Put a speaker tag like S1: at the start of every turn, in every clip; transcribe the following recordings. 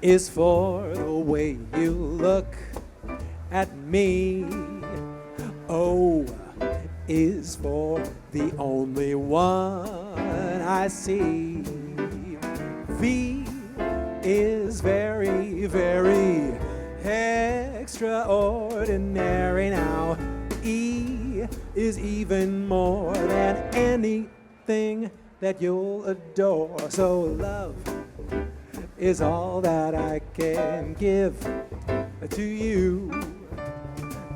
S1: is for the way you look at me. O is for the only one I see. V is very, very extraordinary. Now E is even more than anything that you'll adore. So love is all that I can give to you.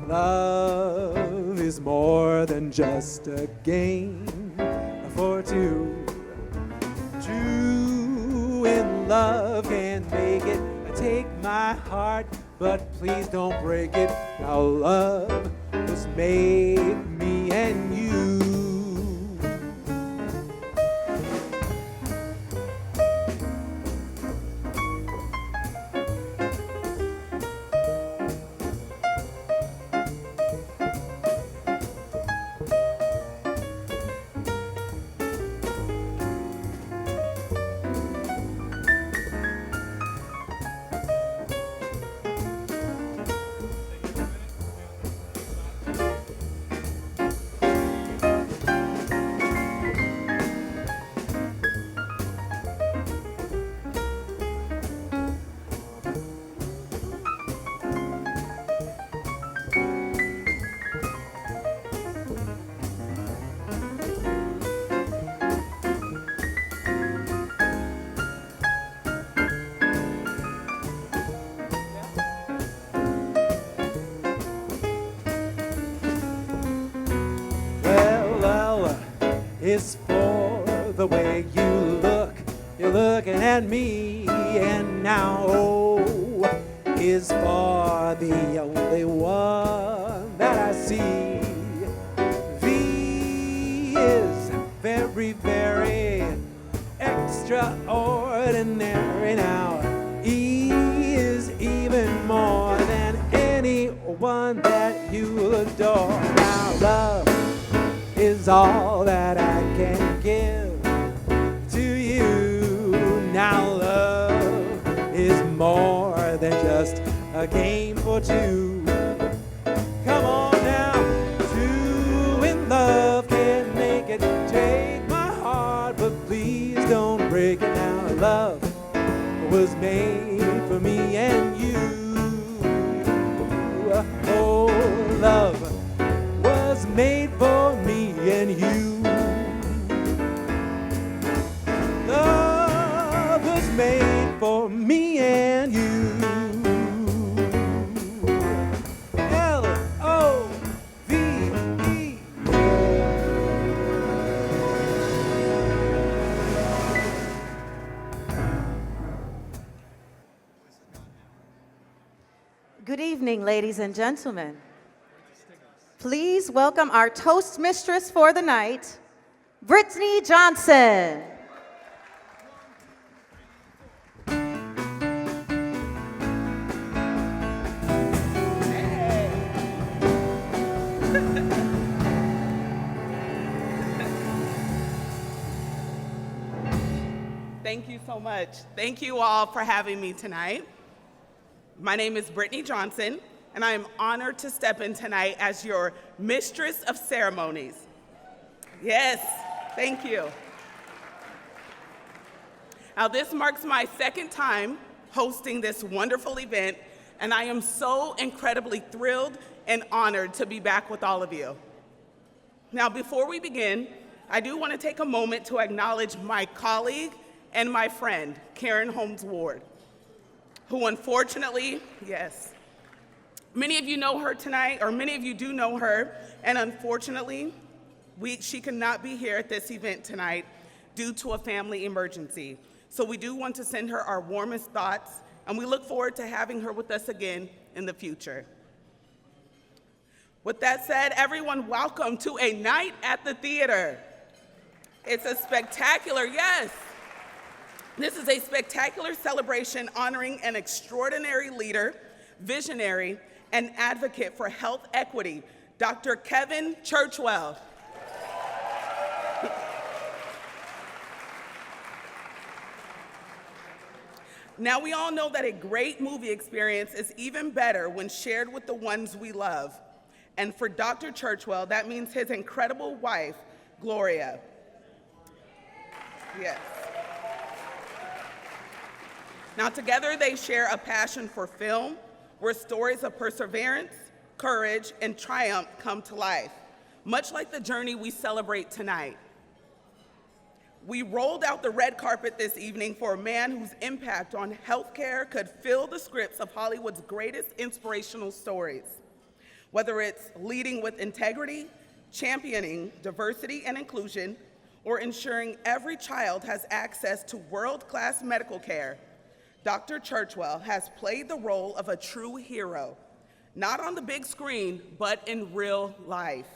S1: Love is more than just a game for two. Two in love can make it. Take my heart, but please don't break it. Now love was made me and you. Is for the way you look. You're looking at me, and now O is for the only one that I see. V is very, very extraordinary. Now E is even more than anyone that you adore. Now love is all that I can give to you. Now love is more than just a game for two. Come on now, two in love can make it. Take my heart, but please don't break it. Now love was made for me and you. Oh, love was made for me and you. Love was made for me and you. L-O-V-E.
S2: Good evening, ladies and gentlemen. Please welcome our toast mistress for the night, Brittany Johnson.
S3: Thank you so much. Thank you all for having me tonight. My name is Brittany Johnson, and I am honored to step in tonight as your Mistress of Ceremonies. Yes, thank you. Now, this marks my second time hosting this wonderful event, and I am so incredibly thrilled and honored to be back with all of you. Now, before we begin, I do want to take a moment to acknowledge my colleague and my friend, Karen Holmes Ward, who unfortunately, yes, many of you know her tonight, or many of you do know her, and unfortunately, she could not be here at this event tonight due to a family emergency. So we do want to send her our warmest thoughts, and we look forward to having her with us again in the future. With that said, everyone, welcome to a night at the theater. It's a spectacular, yes. This is a spectacular celebration honoring an extraordinary leader, visionary, and advocate for health equity, Dr. Kevin Churchwell. Now, we all know that a great movie experience is even better when shared with the ones we love. And for Dr. Churchwell, that means his incredible wife, Gloria. Yes. Now, together they share a passion for film, where stories of perseverance, courage, and triumph come to life, much like the journey we celebrate tonight. We rolled out the red carpet this evening for a man whose impact on healthcare could fill the scripts of Hollywood's greatest inspirational stories. Whether it's leading with integrity, championing diversity and inclusion, or ensuring every child has access to world-class medical care, Dr. Churchwell has played the role of a true hero, not on the big screen, but in real life.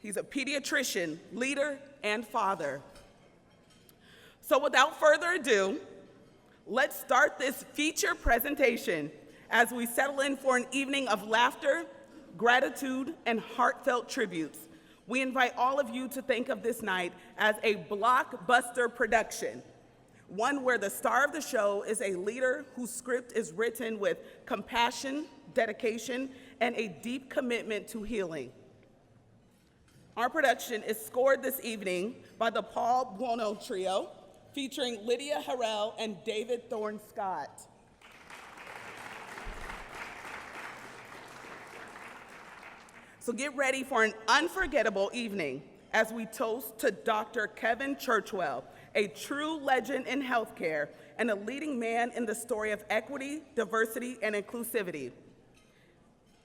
S3: He's a pediatrician, leader, and father. So without further ado, let's start this feature presentation as we settle in for an evening of laughter, gratitude, and heartfelt tributes. We invite all of you to think of this night as a blockbuster production, one where the star of the show is a leader whose script is written with compassion, dedication, and a deep commitment to healing. Our production is scored this evening by the Paul Buono Trio, featuring Lydia Harrell and David Thorne Scott. So get ready for an unforgettable evening as we toast to Dr. Kevin Churchwell, a true legend in healthcare and a leading man in the story of equity, diversity, and inclusivity.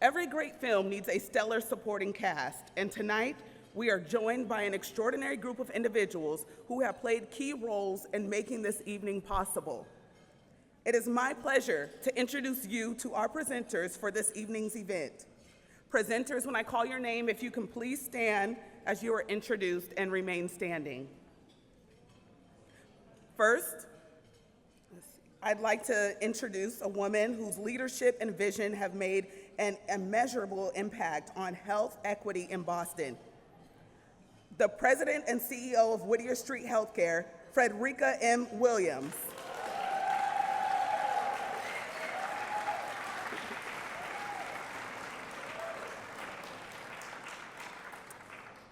S3: Every great film needs a stellar supporting cast, and tonight we are joined by an extraordinary group of individuals who have played key roles in making this evening possible. It is my pleasure to introduce you to our presenters for this evening's event. Presenters, when I call your name, if you can please stand as you are introduced and remain standing. First, I'd like to introduce a woman whose leadership and vision have made an immeasurable impact on health equity in Boston. The president and CEO of Whittier Street Healthcare, Frederica M. Williams.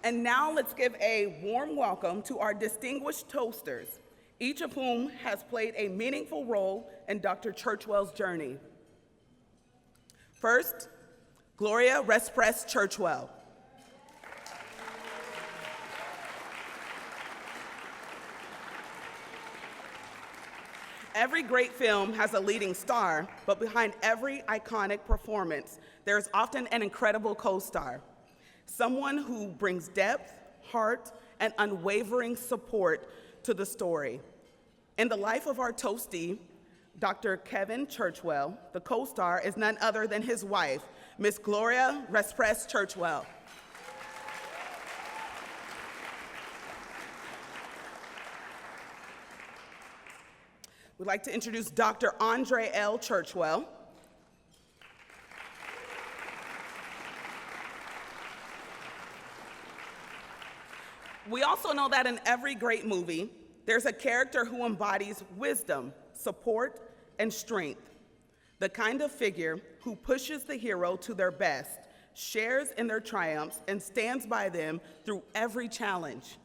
S3: And now let's give a warm welcome to our distinguished toasters, each of whom has played a meaningful role in Dr. Churchwell's journey. First, Gloria Respress Churchwell. Every great film has a leading star, but behind every iconic performance, there is often an incredible co-star. Someone who brings depth, heart, and unwavering support to the story. In the life of our toastee, Dr. Kevin Churchwell, the co-star is none other than his wife, Miss Gloria Respress Churchwell. We'd like to introduce Dr. Andre L. Churchwell. We also know that in every great movie, there's a character who embodies wisdom, support, and strength. The kind of figure who pushes the hero to their best, shares in their triumphs, and stands by them through every challenge.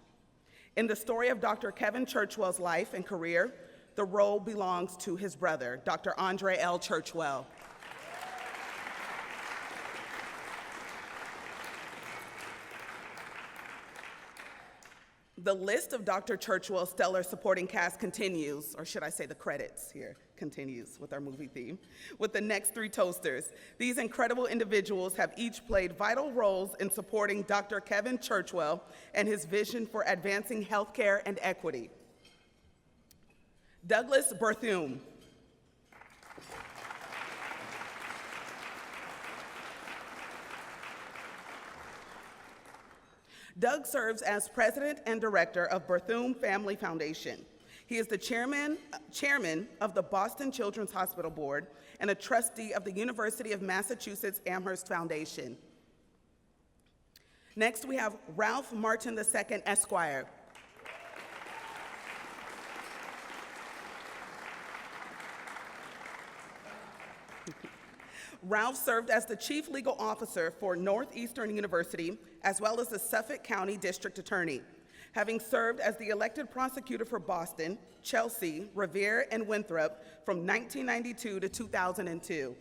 S3: In the story of Dr. Kevin Churchwell's life and career, the role belongs to his brother, Dr. Andre L. Churchwell. The list of Dr. Churchwell's stellar supporting cast continues, or should I say the credits here, continues with our movie theme, with the next three toasters. These incredible individuals have each played vital roles in supporting Dr. Kevin Churchwell and his vision for advancing healthcare and equity. Douglas Berthume. Doug serves as president and director of Berthume Family Foundation. He is the chairman of the Boston Children's Hospital Board and a trustee of the University of Massachusetts Amherst Foundation. Next, we have Ralph Martin II, Esquire. Ralph served as the Chief Legal Officer for Northeastern University, as well as the Suffolk County District Attorney, having served as the elected prosecutor for Boston, Chelsea, Revere, and Winthrop from 1992 to 2002.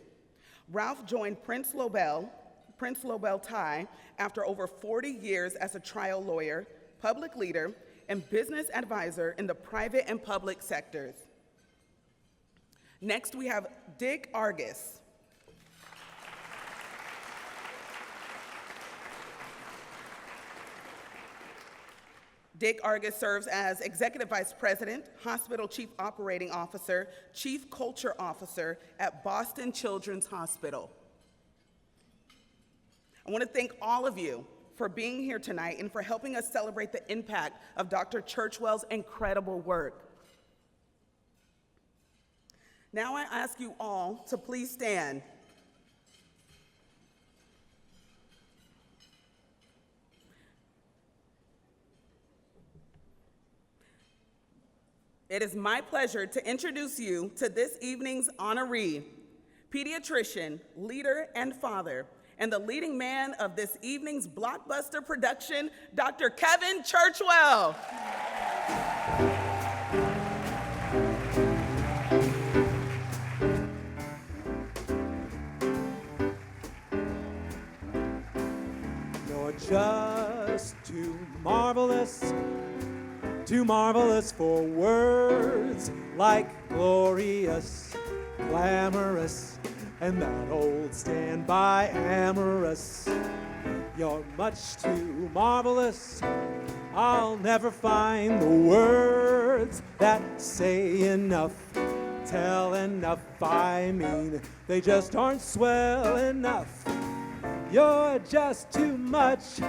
S3: Ralph joined Prince Lobel Tie after over 40 years as a trial lawyer, public leader, and business advisor in the private and public sectors. Next, we have Dick Argus. Dick Argus serves as Executive Vice President, Hospital Chief Operating Officer, Chief Culture Officer at Boston Children's Hospital. I want to thank all of you for being here tonight and for helping us celebrate the impact of Dr. Churchwell's incredible work. Now I ask you all to please stand. It is my pleasure to introduce you to this evening's honoree, pediatrician, leader, and father, and the leading man of this evening's blockbuster production, Dr. Kevin Churchwell.
S1: You're just too marvelous for words, like glorious, glamorous, and that old standby amorous. You're much too marvelous. I'll never find the words that say enough, tell enough. I mean, they just aren't swell enough. You're just too much,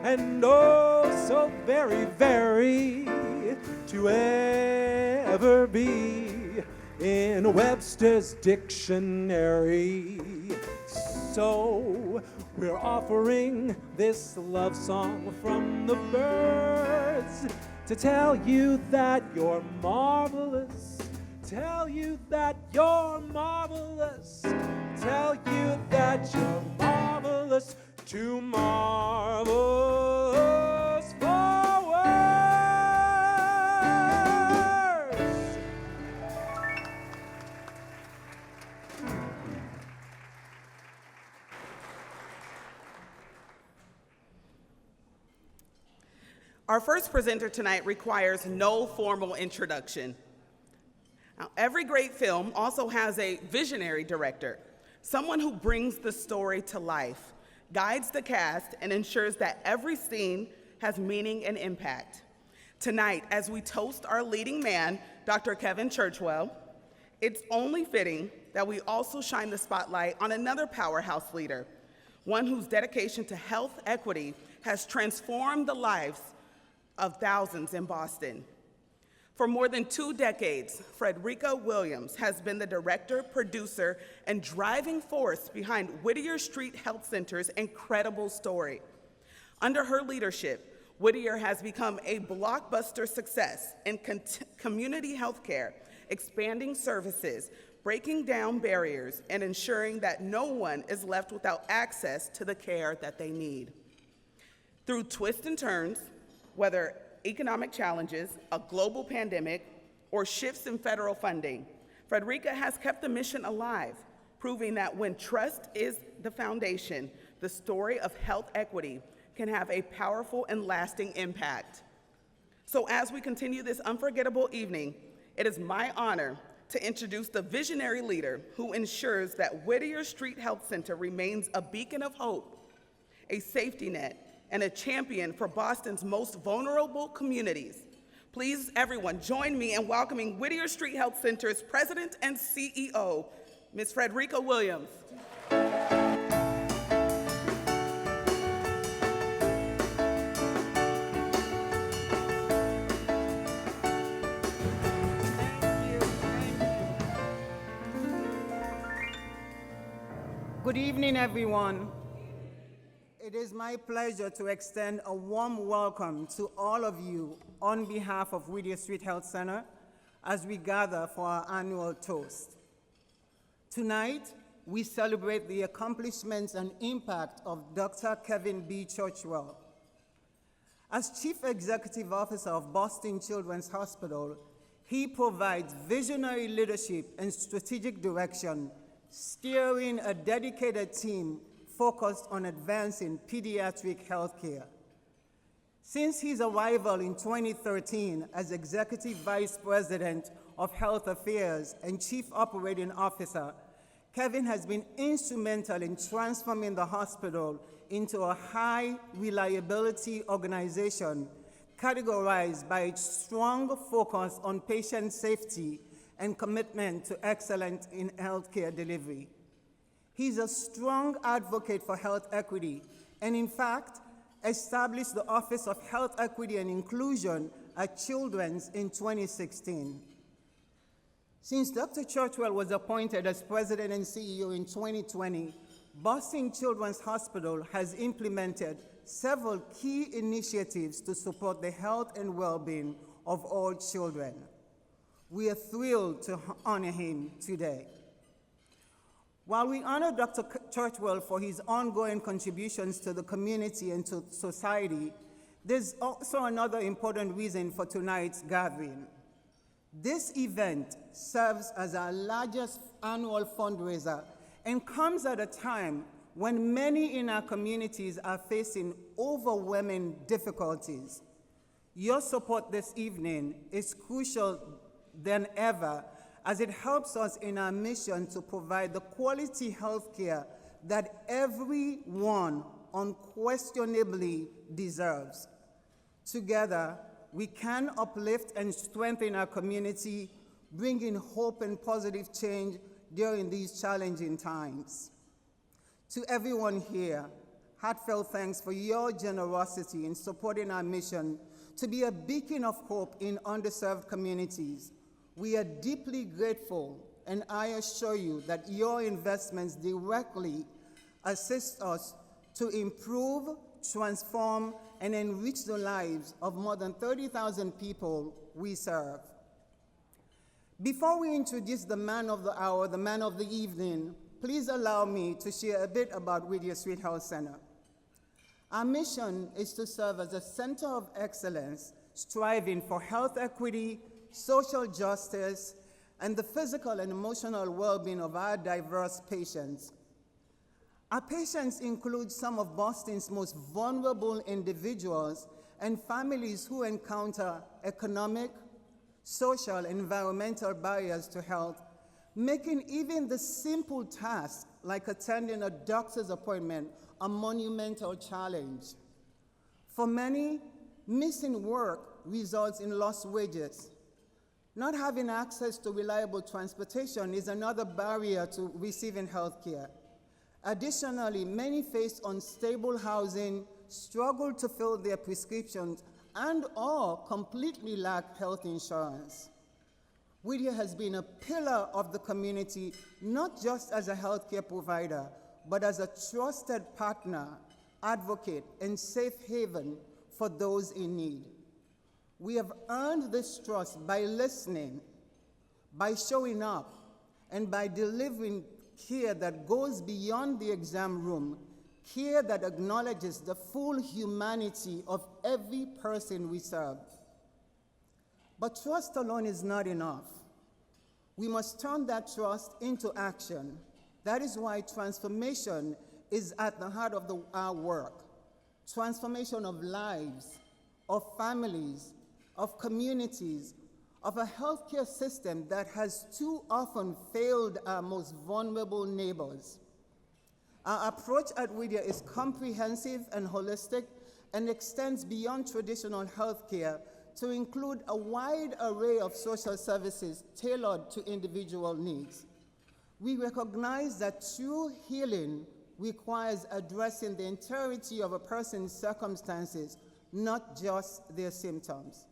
S1: and oh, so very, very, to ever be in Webster's dictionary. So we're offering this love song from the birds to tell you that you're marvelous, tell you that you're marvelous, tell you that you're marvelous, too marvelous for words.
S3: Our first presenter tonight requires no formal introduction. Now, every great film also has a visionary director, someone who brings the story to life, guides the cast, and ensures that every scene has meaning and impact. Tonight, as we toast our leading man, Dr. Kevin Churchwell, it's only fitting that we also shine the spotlight on another powerhouse leader, one whose dedication to health equity has transformed the lives of thousands in Boston. For more than 2 decades, Frederica Williams has been the director, producer, and driving force behind Whittier Street Health Center's incredible story. Under her leadership, Whittier has become a blockbuster success in community healthcare, expanding services, breaking down barriers, and ensuring that no one is left without access to the care that they need. Through twists and turns, whether economic challenges, a global pandemic, or shifts in federal funding, Frederica has kept the mission alive, proving that when trust is the foundation, the story of health equity can have a powerful and lasting impact. So as we continue this unforgettable evening, it is my honor to introduce the visionary leader who ensures that Whittier Street Health Center remains a beacon of hope, a safety net, and a champion for Boston's most vulnerable communities. Please, everyone, join me in welcoming Whittier Street Health Center's President and CEO, Ms. Frederica Williams.
S4: Good evening, everyone. It is my pleasure to extend a warm welcome to all of you on behalf of Whittier Street Health Center as we gather for our annual toast. Tonight, we celebrate the accomplishments and impact of Dr. Kevin B. Churchwell. As Chief Executive Officer of Boston Children's Hospital, he provides visionary leadership and strategic direction, steering a dedicated team focused on advancing pediatric healthcare. Since his arrival in 2013 as Executive Vice President of Health Affairs and Chief Operating Officer, Kevin has been instrumental in transforming the hospital into a high reliability organization categorized by its strong focus on patient safety and commitment to excellence in healthcare delivery. He's a strong advocate for health equity and, in fact, established the Office of Health Equity and Inclusion at Children's in 2016. Since Dr. Churchwell was appointed as President and CEO in 2020, Boston Children's Hospital has implemented several key initiatives to support the health and well-being of all children. We are thrilled to honor him today. While we honor Dr. Churchwell for his ongoing contributions to the community and to society, there's also another important reason for tonight's gathering. This event serves as our largest annual fundraiser and comes at a time when many in our communities are facing overwhelming difficulties. Your support this evening is crucial than ever, as it helps us in our mission to provide the quality health care that everyone unquestionably deserves. Together, we can uplift and strengthen our community, bringing hope and positive change during these challenging times. To everyone here, heartfelt thanks for your generosity in supporting our mission to be a beacon of hope in underserved communities. We are deeply grateful, and I assure you that your investments directly assist us to improve, transform, and enrich the lives of more than 30,000 people we serve. Before we introduce the man of the hour, the man of the evening, please allow me to share a bit about Whittier Street Health Center. Our mission is to serve as a center of excellence, striving for health equity, social justice, and the physical and emotional well-being of our diverse patients. Our patients include some of Boston's most vulnerable individuals and families who encounter economic, social, and environmental barriers to health, making even the simple task like attending a doctor's appointment a monumental challenge. For many, missing work results in lost wages. Not having access to reliable transportation is another barrier to receiving health care. Additionally, many face unstable housing, struggle to fill their prescriptions, and/or completely lack health insurance. Whittier has been a pillar of the community, not just as a healthcare provider, but as a trusted partner, advocate, and safe haven for those in need. We have earned this trust by listening, by showing up, and by delivering care that goes beyond the exam room, care that acknowledges the full humanity of every person we serve. But trust alone is not enough. We must turn that trust into action. That is why transformation is at the heart of our work. Transformation of lives, of families, of communities, of a healthcare system that has too often failed our most vulnerable neighbors. Our approach at Whittier is comprehensive and holistic and extends beyond traditional healthcare to include a wide array of social services tailored to individual needs. We recognize that true healing requires addressing the entirety of a person's circumstances, not just their symptoms.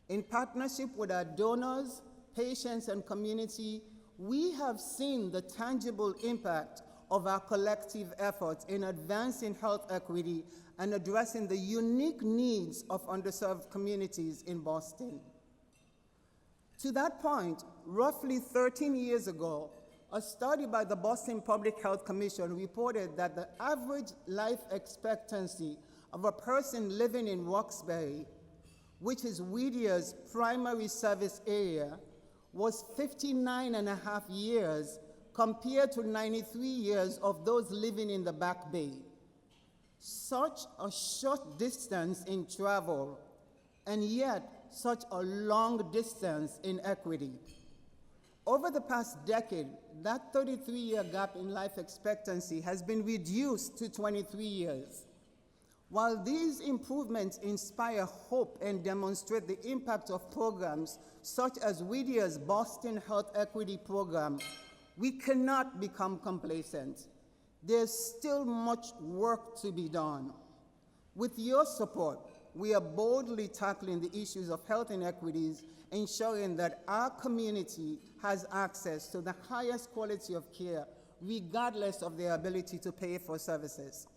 S4: In partnership with our donors, patients, and community, we have seen the tangible impact of our collective efforts in advancing health equity and addressing the unique needs of underserved communities in Boston. To that point, roughly 13 years ago, A study by the Boston Public Health Commission reported that the average life expectancy of a person living in Roxbury, which is Whittier's primary service area, was 59 and a half years compared to 93 years of those living in the Back Bay. Such a short distance in travel, and yet such a long distance in equity. Over the past decade, that 33-year gap in life expectancy has been reduced to 23 years. While these improvements inspire hope and demonstrate the impact of programs such as Whittier's Boston Health Equity Program, we cannot become complacent. There's still much work to be done. With your support, we are boldly tackling the issues of health inequities, ensuring that our community has access to the highest quality of care, regardless of their ability to pay for services.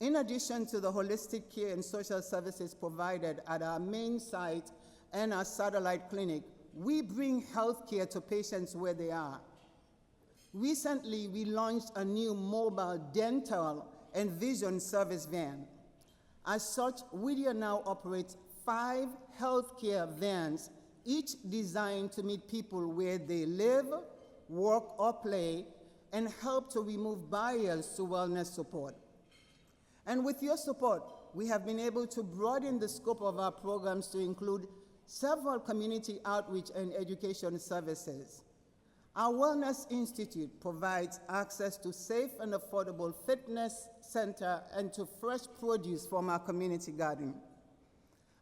S4: In addition to the holistic care and social services provided at our main site and our satellite clinic, we bring health care to patients where they are. Recently, we launched a new mobile dental and vision service van. As such, Whittier now operates 5 healthcare vans, each designed to meet people where they live, work, or play, and help to remove barriers to wellness support. And with your support, we have been able to broaden the scope of our programs to include several community outreach and education services. Our Wellness Institute provides access to safe and affordable fitness center and to fresh produce from our community garden.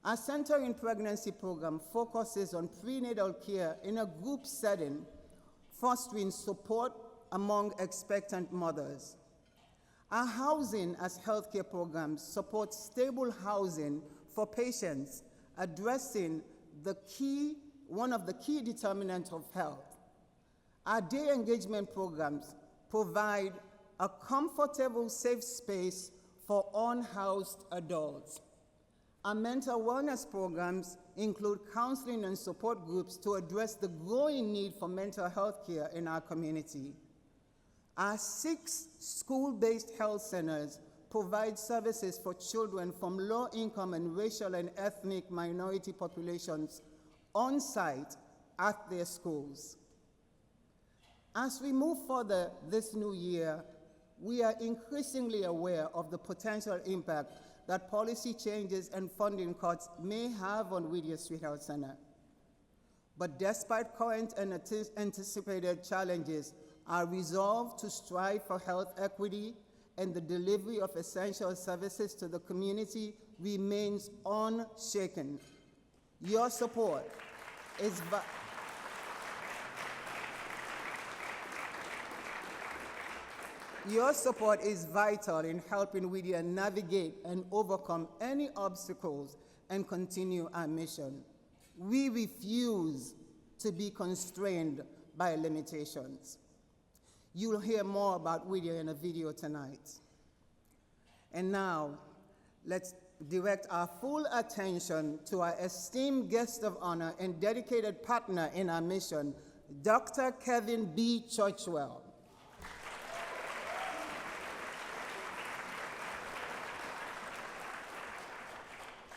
S4: Our Center in Pregnancy program focuses on prenatal care in a group setting, fostering support among expectant mothers. Our Housing as Healthcare programs support stable housing for patients, addressing one of the key determinants of health. Our Day Engagement programs provide a comfortable, safe space for unhoused adults. Our mental wellness programs include counseling and support groups to address the growing need for mental health care in our community. Our 6 school-based health centers provide services for children from low-income and racial and ethnic minority populations on site at their schools. As we move further this new year, we are increasingly aware of the potential impact that policy changes and funding cuts may have on Whittier Street Health Center. But despite current and anticipated challenges, our resolve to strive for health equity and the delivery of essential services to the community remains unshaken. Your support is vital in helping Whittier navigate and overcome any obstacles and continue our mission. We refuse to be constrained by limitations. You'll hear more about Whittier in a video tonight. And now, let's direct our full attention to our esteemed guest of honor and dedicated partner in our mission, Dr. Kevin B. Churchwell.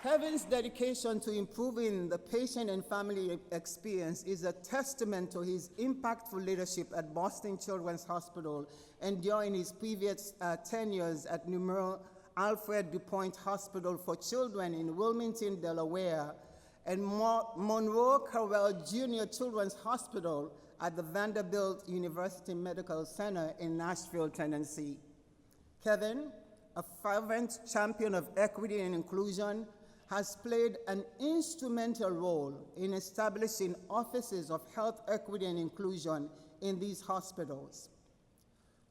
S4: Kevin's dedication to improving the patient and family experience is a testament to his impactful leadership at Boston Children's Hospital and during his previous tenures at Numero Alfred DuPont Hospital for Children in Wilmington, Delaware, and Monroe Carell Jr. Children's Hospital at the Vanderbilt University Medical Center in Nashville, Tennessee. Kevin, a fervent champion of equity and inclusion, has played an instrumental role in establishing offices of health equity and inclusion in these hospitals.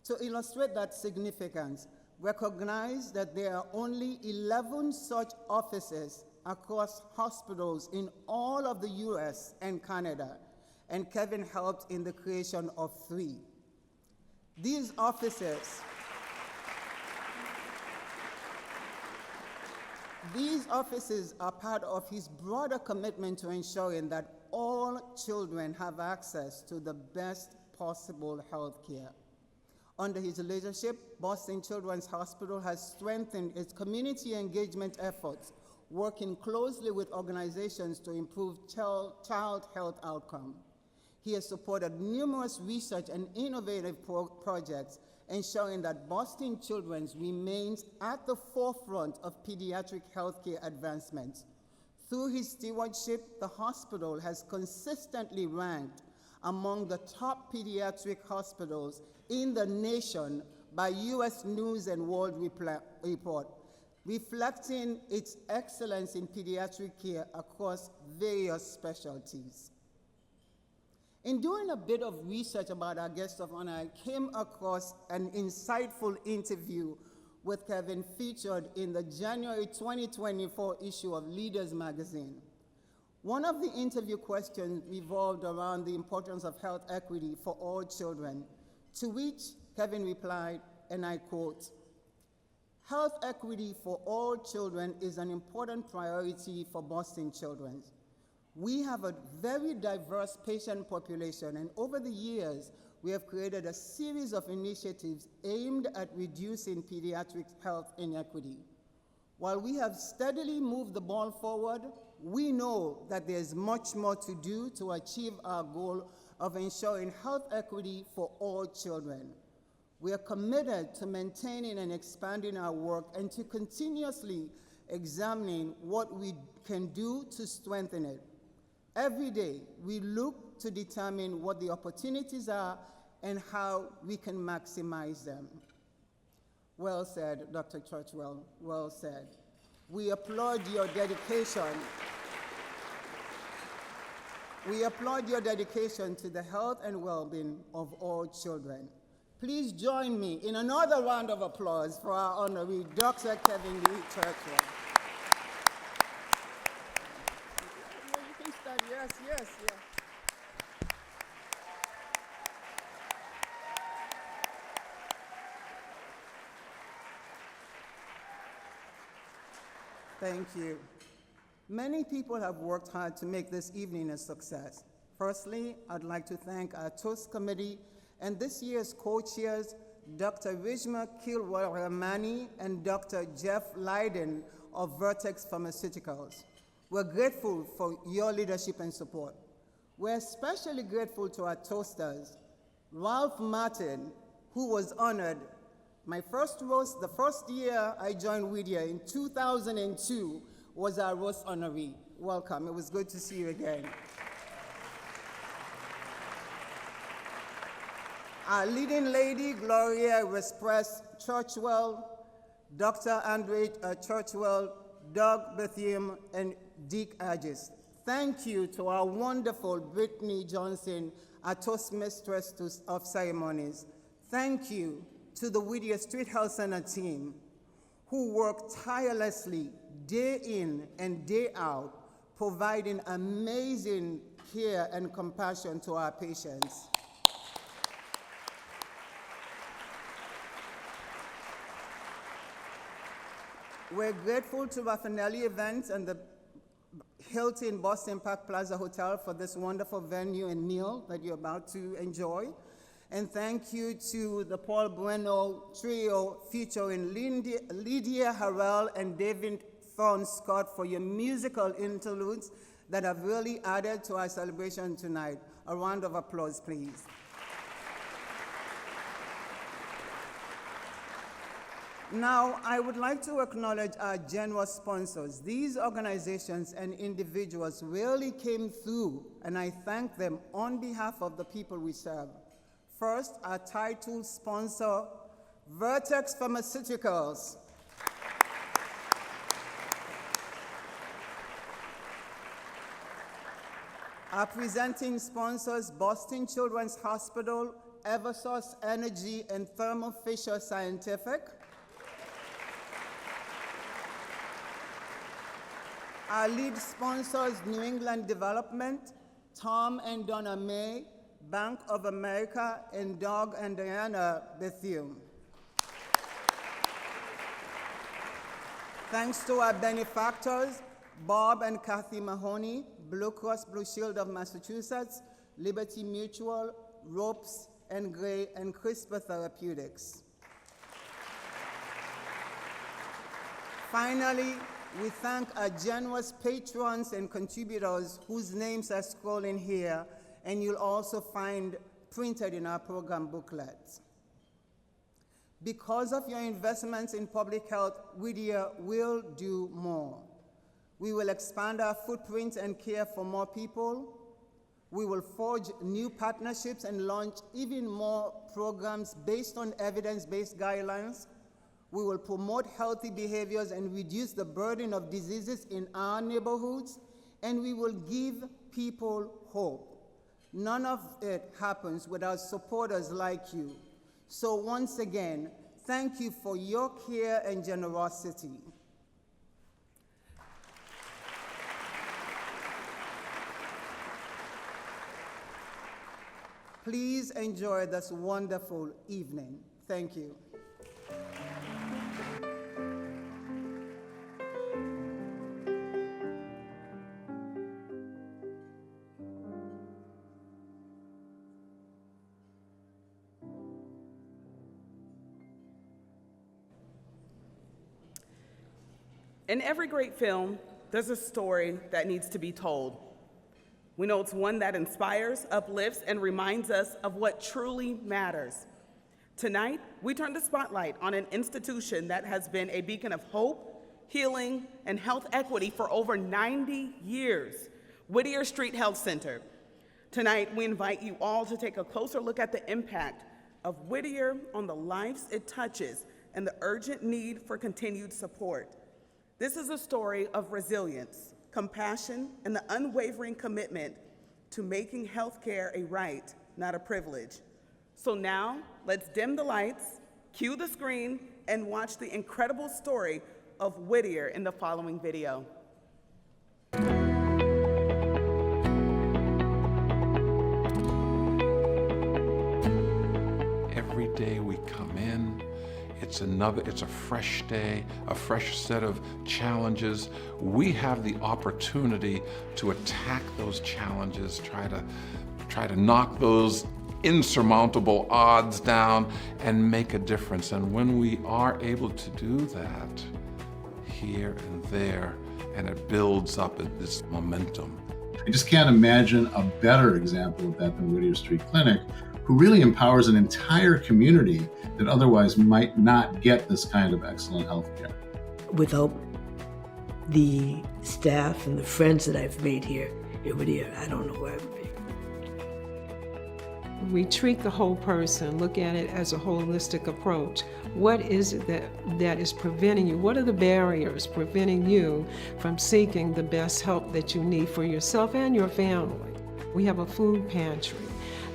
S4: To illustrate that significance, recognize that there are only 11 such offices across hospitals in all of the US and Canada, and Kevin helped in the creation of 3. These offices are part of his broader commitment to ensuring that all children have access to the best possible health care. Under his leadership, Boston Children's Hospital has strengthened its community engagement efforts, working closely with organizations to improve child health outcomes. He has supported numerous research and innovative projects, ensuring that Boston Children's remains at the forefront of pediatric healthcare advancements. Through his stewardship, the hospital has consistently ranked among the top pediatric hospitals in the nation by U.S. News and World Report, reflecting its excellence in pediatric care across various specialties. In doing a bit of research about our guest of honor, I came across an insightful interview with Kevin featured in the January 2024 issue of Leaders magazine. One of the interview questions revolved around the importance of health equity for all children, to which Kevin replied, and I quote, "Health equity for all children is an important priority for Boston Children's. We have a very diverse patient population, and over the years, we have created a series of initiatives aimed at reducing pediatric health inequity. While we have steadily moved the ball forward, we know that there's much more to do to achieve our goal of ensuring health equity for all children. We are committed to maintaining and expanding our work and to continuously examining what we can do to strengthen it. Every day, we look to determine what the opportunities are and how we can maximize them." Well said, Dr. Churchwell, well said. We applaud your dedication. We applaud your dedication to the health and well-being of all children. Please join me in another round of applause for our honoree, Dr. Kevin Lee Churchwell. You can stand, yes. Thank you. Many people have worked hard to make this evening a success. Firstly, I'd like to thank our Toast Committee and this year's co-chairs, Dr. Rishma Kilwaramani and Dr. Jeff Leiden of Vertex Pharmaceuticals. We're grateful for your leadership and support. We're especially grateful to our toasters, Ralph Martin, who was honored. My first roast, the first year I joined Whittier in 2002, was our roast honoree. Welcome, it was good to see you again. Our leading lady, Gloria Respress Churchwell, Dr. Andre Churchwell, Doug Bethune, and Dick Agis. Thank you to our wonderful Brittany Johnson, our Toastmistress of Ceremonies. Thank you to the Whittier Street Health Center team, who work tirelessly day in and day out, providing amazing care and compassion to our patients. We're grateful to Raffinelli Events and the Hilton Boston Park Plaza Hotel for this wonderful venue and meal that you're about to enjoy. And thank you to the Paul Bueno Trio featuring Lydia Harrell and David Thorne Scott for your musical interludes that have really added to our celebration tonight. A round of applause, please. Now, I would like to acknowledge our generous sponsors. These organizations and individuals really came through, and I thank them on behalf of the people we serve. First, our title sponsor, Vertex Pharmaceuticals. Our presenting sponsors, Boston Children's Hospital, Eversource Energy, and Thermo Fisher Scientific. Our lead sponsors, New England Development, Tom and Donna May, Bank of America, and Doug and Diana Bethune. Thanks to our benefactors, Bob and Kathy Mahoney, Blue Cross Blue Shield of Massachusetts, Liberty Mutual, Ropes, and Gray, and CRISPR Therapeutics. Finally, we thank our generous patrons and contributors whose names are scrolling here, and you'll also find printed in our program booklet. Because of your investments in public health, Whittier will do more. We will expand our footprint and care for more people. We will forge new partnerships and launch even more programs based on evidence-based guidelines. We will promote healthy behaviors and reduce the burden of diseases in our neighborhoods, and we will give people hope. None of it happens without supporters like you. So once again, thank you for your care and generosity. Please enjoy this wonderful evening. Thank you.
S3: In every great film, there's a story that needs to be told. We know it's one that inspires, uplifts, and reminds us of what truly matters. Tonight, we turn the spotlight on an institution that has been a beacon of hope, healing, and health equity for over 90 years, Whittier Street Health Center. Tonight, we invite you all to take a closer look at the impact of Whittier on the lives it touches and the urgent need for continued support. This is a story of resilience, compassion, and the unwavering commitment to making healthcare a right, not a privilege. So now, let's dim the lights, cue the screen, and watch the incredible story of Whittier in the following video.
S5: Every day we come in, it's a fresh day, a fresh set of challenges. We have the opportunity to attack those challenges, try to knock those insurmountable odds down and make a difference. And when we are able to do that, here and there, and it builds up this momentum.
S6: I just can't imagine a better example of that than Whittier Street Clinic, who really empowers an entire community that otherwise might not get this kind of excellent health care.
S7: Without the staff and the friends that I've made here at Whittier, I don't know where I would be.
S8: We treat the whole person, look at it as a holistic approach. What is it that is preventing you? What are the barriers preventing you from seeking the best help that you need for yourself and your family? We have a food pantry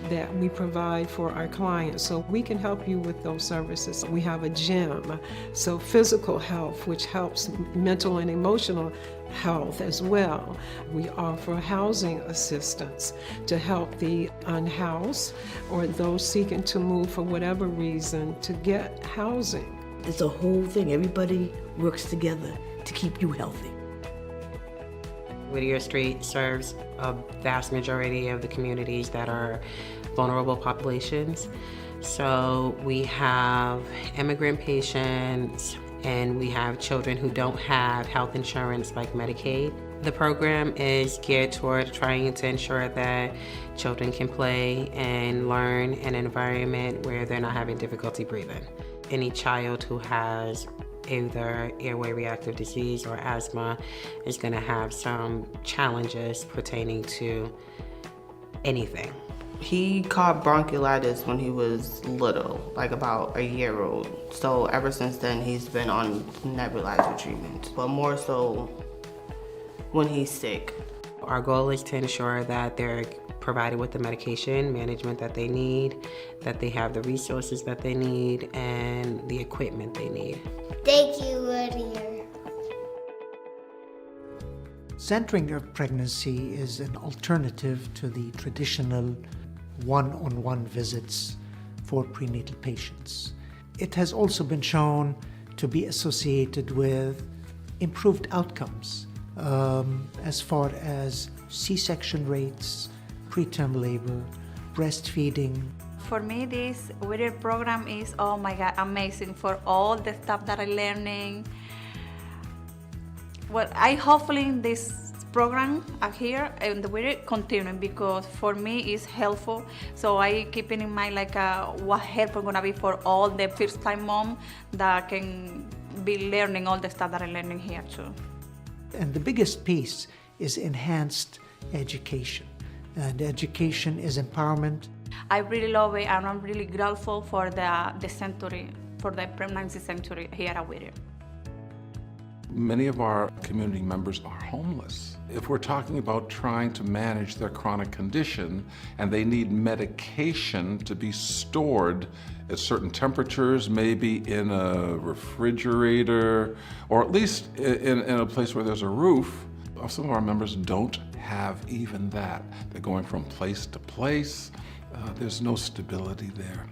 S8: that we provide for our clients, so we can help you with those services. We have a gym, so physical health, which helps mental and emotional health as well. We offer housing assistance to help the unhoused or those seeking to move for whatever reason to get housing.
S7: It's a whole thing. Everybody works together to keep you healthy.
S9: Whittier Street serves a vast majority of the communities that are vulnerable populations. So we have immigrant patients and we have children who don't have health insurance like Medicaid. The program is geared toward trying to ensure that children can play and learn in an environment where they're not having difficulty breathing. Any child who has either airway reactive disease or asthma is going to have some challenges pertaining to anything.
S10: He caught bronchiolitis when he was little, like about a year old. So ever since then, he's been on nebulizer treatment, but more so when he's sick.
S9: Our goal is to ensure that they're provided with the medication management that they need, that they have the resources that they need, and the equipment they need.
S11: Thank you, Whittier.
S12: Centering of pregnancy is an alternative to the traditional one-on-one visits for prenatal patients. It has also been shown to be associated with improved outcomes as far as C-section rates, preterm labor, breastfeeding,
S13: For me, this Whittier program is, oh my God, amazing for all the stuff that I'm learning. Well, I hopefully this program here in the Whittier continue because for me it's helpful. So I keep it in mind like what helpful gonna be for all the first-time mom that can be learning all the stuff that I'm learning here too.
S12: And the biggest piece is enhanced education. And education is empowerment.
S13: I really love it, and I'm really grateful for the century, for the pregnancy century here at Whittier.
S5: Many of our community members are homeless. If we're talking about trying to manage their chronic condition and they need medication to be stored at certain temperatures, maybe in a refrigerator, or at least in a place where there's a roof, some of our members don't have even that. They're going from place to place. There's no stability there.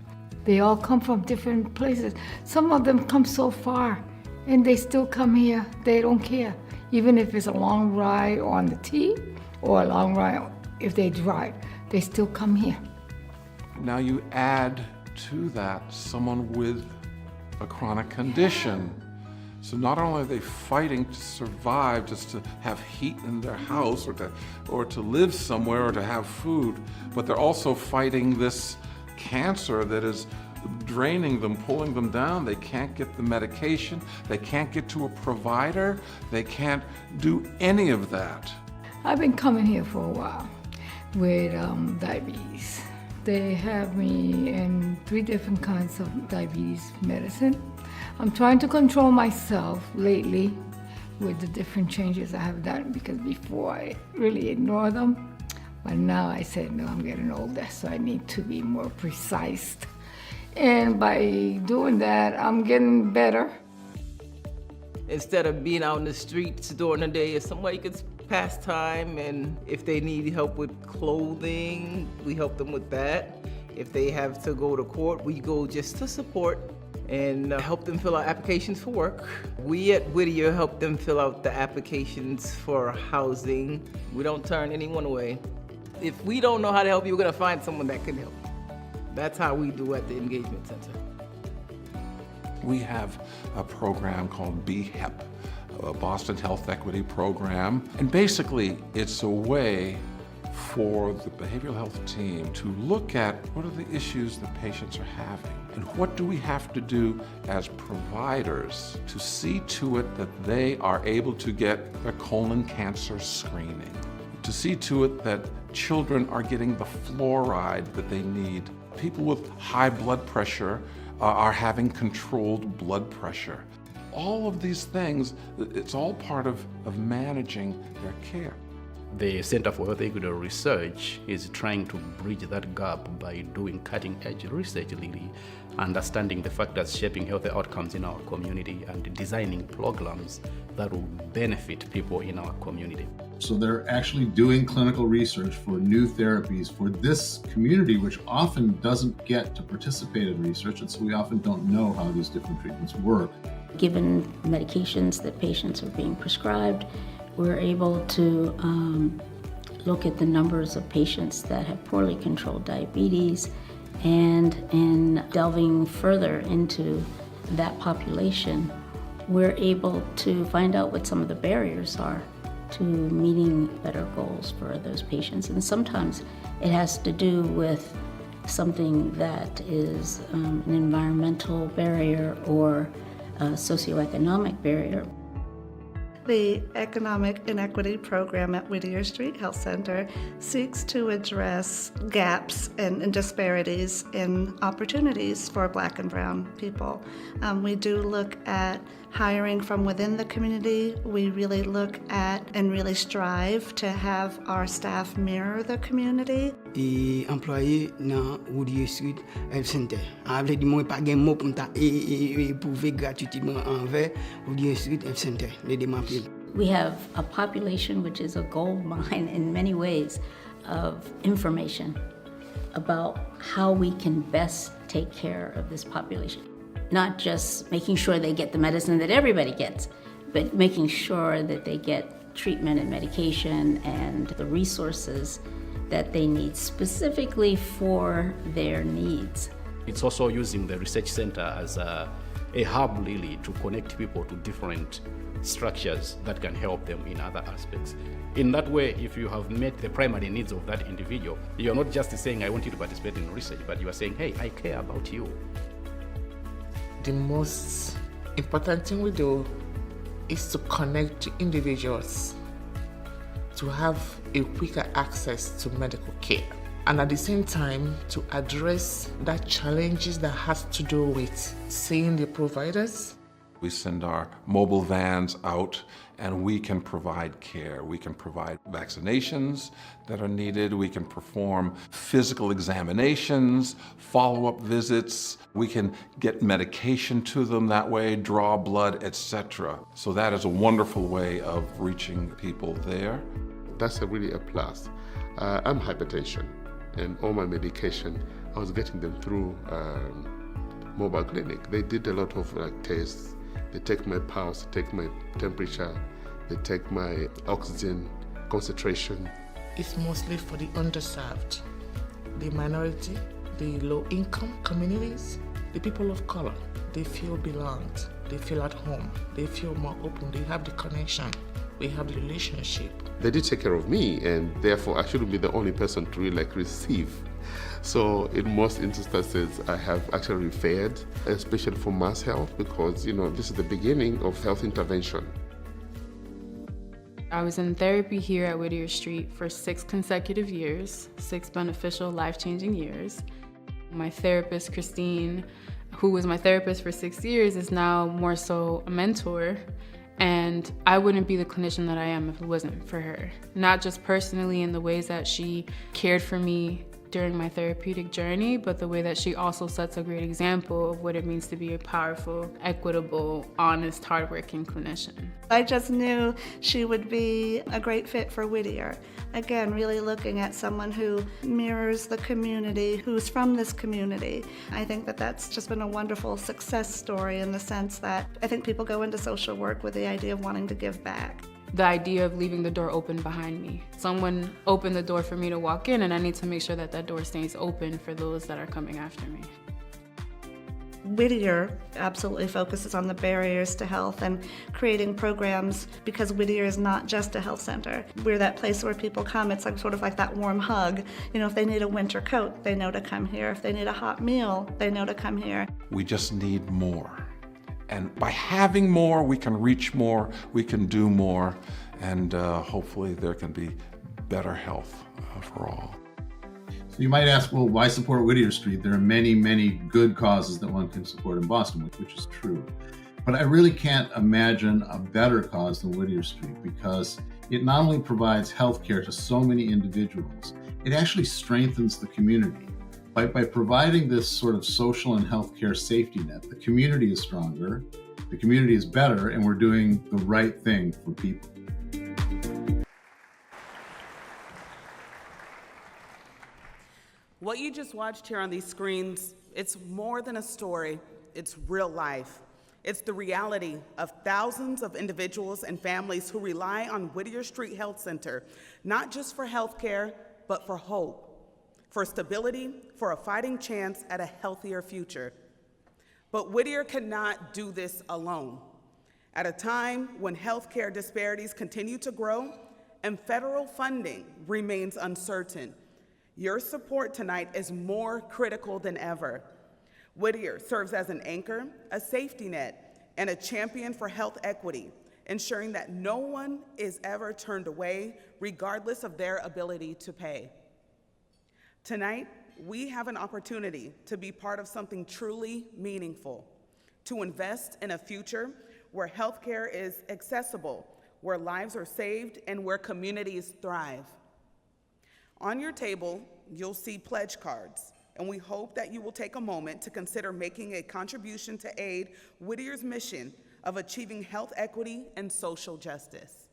S14: They all come from different places. Some of them come so far, and they still come here. They don't care, even if it's a long ride on the T or a long ride if they drive. They still come here.
S5: Now you add to that someone with a chronic condition. So not only are they fighting to survive, just to have heat in their house or to live somewhere or to have food, but they're also fighting this cancer that is draining them, pulling them down. They can't get the medication. They can't get to a provider. They can't do any of that.
S14: I've been coming here for a while with diabetes. They have me in 3 different kinds of diabetes medicine. I'm trying to control myself lately with the different changes I have done, because before I really ignored them, but now I said, no, I'm getting older, so I need to be more precise. And by doing that, I'm getting better.
S15: Instead of being out in the streets during the day, if somebody could pass time, and if they need help with clothing, we help them with that. If they have to go to court, we go just to support and help them fill out applications for work. We at Whittier help them fill out the applications for housing. We don't turn anyone away. If we don't know how to help you, we're gonna find someone that can help. That's how we do at the Engagement Center.
S5: We have a program called BHEP, a Boston Health Equity Program. And basically, it's a way for the behavioral health team to look at what are the issues that patients are having and what do we have to do as providers to see to it that they are able to get their colon cancer screening, to see to it that children are getting the fluoride that they need. People with high blood pressure are having controlled blood pressure. All of these things, it's all part of managing their care.
S16: The Center for Health Equity Research is trying to bridge that gap by doing cutting-edge research, really, understanding the factors shaping health outcomes in our community and designing programs that will benefit people in our community.
S6: So they're actually doing clinical research for new therapies for this community, which often doesn't get to participate in research, and so we often don't know how these different treatments work.
S17: Given medications that patients are being prescribed, we're able to look at the numbers of patients that have poorly controlled diabetes, and in delving further into that population, we're able to find out what some of the barriers are to meeting better goals for those patients. And sometimes it has to do with something that is an environmental barrier or a socioeconomic barrier.
S18: The Economic Inequity Program at Whittier Street Health Center seeks to address gaps and disparities in opportunities for Black and Brown people. We do look at hiring from within the community. We really look at and really strive to have our staff mirror the community.
S19: Et employé dans Whittier Street Health Center. Avec du moins pas gain mot pour ta prouver gratuitement envers Whittier Street Health Center.
S17: We have a population which is a gold mine in many ways of information about how we can best take care of this population. Not just making sure they get the medicine that everybody gets, but making sure that they get treatment and medication and the resources that they need specifically for their needs.
S16: It's also using the research center as a hub really to connect people to different structures that can help them in other aspects. In that way, if you have met the primary needs of that individual, you're not just saying, I want you to participate in research, but you are saying, hey, I care about you.
S20: The most important thing we do is to connect individuals to have a quicker access to medical care, and at the same time to address the challenges that has to do with seeing the providers.
S5: We send our mobile vans out and we can provide care. We can provide vaccinations that are needed. We can perform physical examinations, follow-up visits. We can get medication to them that way, draw blood, etc. So that is a wonderful way of reaching people there.
S21: That's really a plus. I'm hypertension, and all my medication, I was getting them through mobile clinic. They did a lot of tests. They take my pulse, they take my temperature, they take my oxygen concentration.
S20: It's mostly for the underserved, the minority, the low-income communities, the people of color. They feel belonged, they feel at home, they feel more open, they have the connection, we have the relationship.
S21: They did take care of me, and therefore I shouldn't be the only person to really receive. So in most instances, I have actually referred, especially for mass health, because this is the beginning of health intervention.
S22: I was in therapy here at Whittier Street for 6 consecutive years, 6 beneficial, life-changing years. My therapist, Christine, who was my therapist for 6 years, is now more so a mentor. And I wouldn't be the clinician that I am if it wasn't for her. Not just personally in the ways that she cared for me during my therapeutic journey, but the way that she also sets a great example of what it means to be a powerful, equitable, honest, hardworking clinician.
S18: I just knew she would be a great fit for Whittier. Again, really looking at someone who mirrors the community, who's from this community. I think that that's just been a wonderful success story in the sense that I think people go into social work with the idea of wanting to give back.
S22: The idea of leaving the door open behind me. Someone opened the door for me to walk in, and I need to make sure that that door stays open for those that are coming after me.
S18: Whittier absolutely focuses on the barriers to health and creating programs, because Whittier is not just a health center. We're that place where people come. It's like sort of like that warm hug. If they need a winter coat, they know to come here. If they need a hot meal, they know to come here.
S5: We just need more. And by having more, we can reach more, we can do more, and hopefully there can be better health for all.
S6: So you might ask, well, why support Whittier Street? There are many, many good causes that one can support in Boston, which is true. But I really can't imagine a better cause than Whittier Street, because it not only provides health care to so many individuals, it actually strengthens the community. By providing this sort of social and healthcare safety net, the community is stronger, the community is better, and we're doing the right thing for people.
S3: What you just watched here on these screens, it's more than a story, it's real life. It's the reality of thousands of individuals and families who rely on Whittier Street Health Center, not just for healthcare, but for hope, for stability, for a fighting chance at a healthier future. But Whittier cannot do this alone. At a time when healthcare disparities continue to grow and federal funding remains uncertain, your support tonight is more critical than ever. Whittier serves as an anchor, a safety net, and a champion for health equity, ensuring that no one is ever turned away, regardless of their ability to pay. Tonight, we have an opportunity to be part of something truly meaningful, to invest in a future where healthcare is accessible, where lives are saved, and where communities thrive. On your table, you'll see pledge cards, and we hope that you will take a moment to consider making a contribution to aid Whittier's mission of achieving health equity and social justice.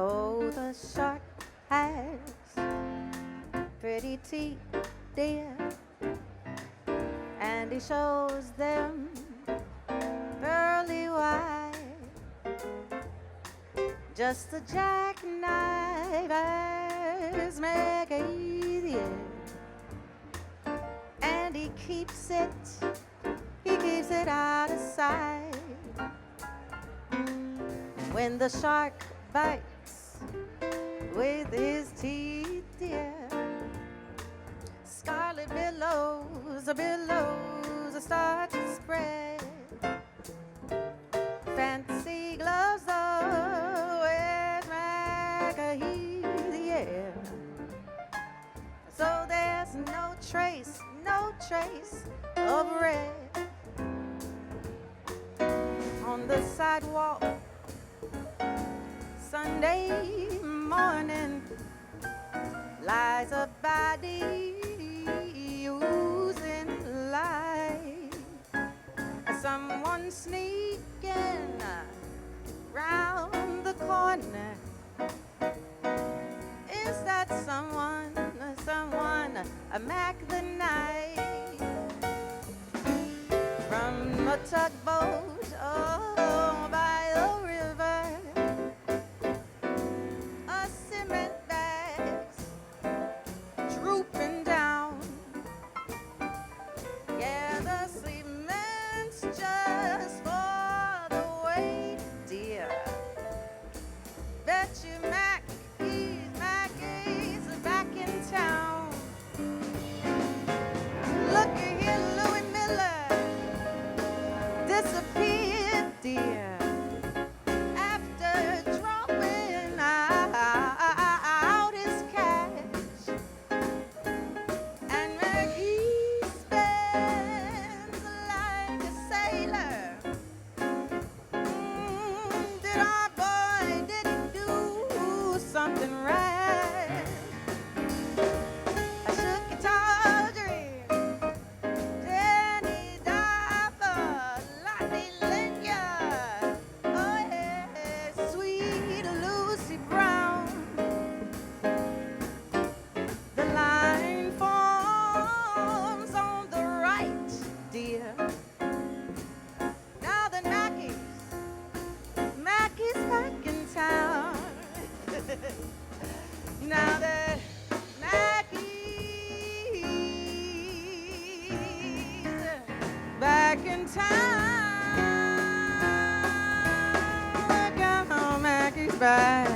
S2: Oh, the shark pretty teeth, dear, and he shows them pearly white. Just the jackknifers make it easier, and he keeps it out of sight. When the shark bites with his teeth, dear, scarlet billows start to spread. Fancy gloves, though, where's Macahee, yeah. So there's no trace of red on the sidewalk. Sunday morning lies a body oozing light. Someone sneaking round the corner. Is that someone, a Mac the Night? From a tugboat, oh, by the river, a cement bag's drooping down. Yeah, the cement's just for the weight, dear. Bet you Mackie's back in town. Look here, Louis Miller disappeared, dear, after drawing out his cash. And Maggie spends like a sailor. Did our boy didn't do something right? I shook your tall dream, then he died for lightning Lanyard. Oh yeah, sweet Lucy Brown. The line forms on the right, dear. Now that Mackie's back in town. Now that Mackie's back in town. Look out, Mackie's back.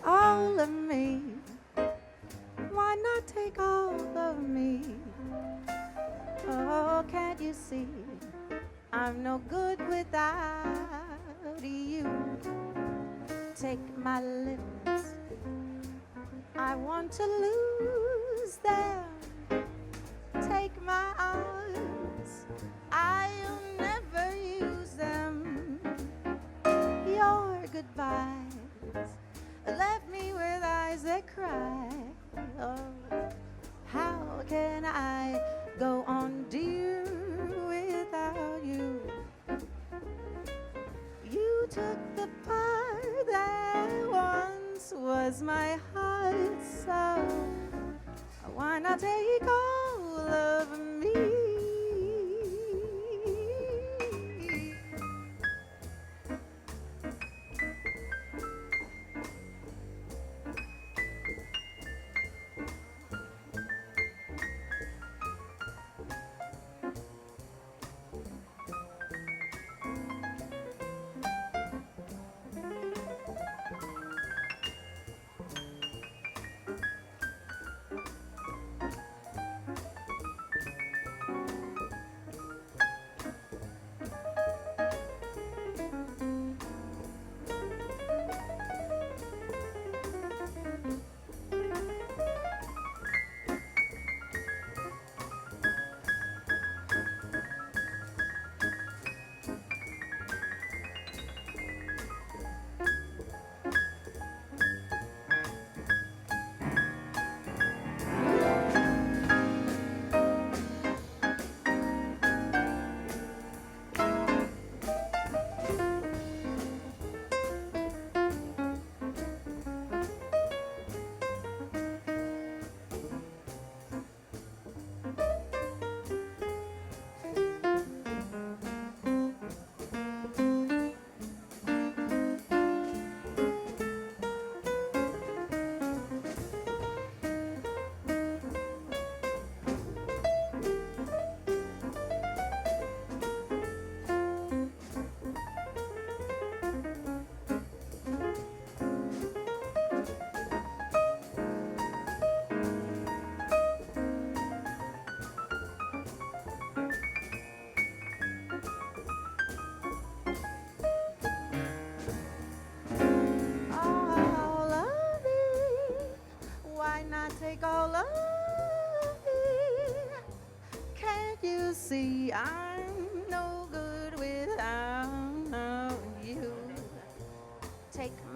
S2: All of me, why not take all of me? Oh, can't you see I'm no good without you? Take my lips, I want to lose them. Take my arms, I'll never use them. Your goodbyes left me with eyes that cry. Oh, how can I go on, dear, without you? You took the part that once was my heart, so why not take all of me?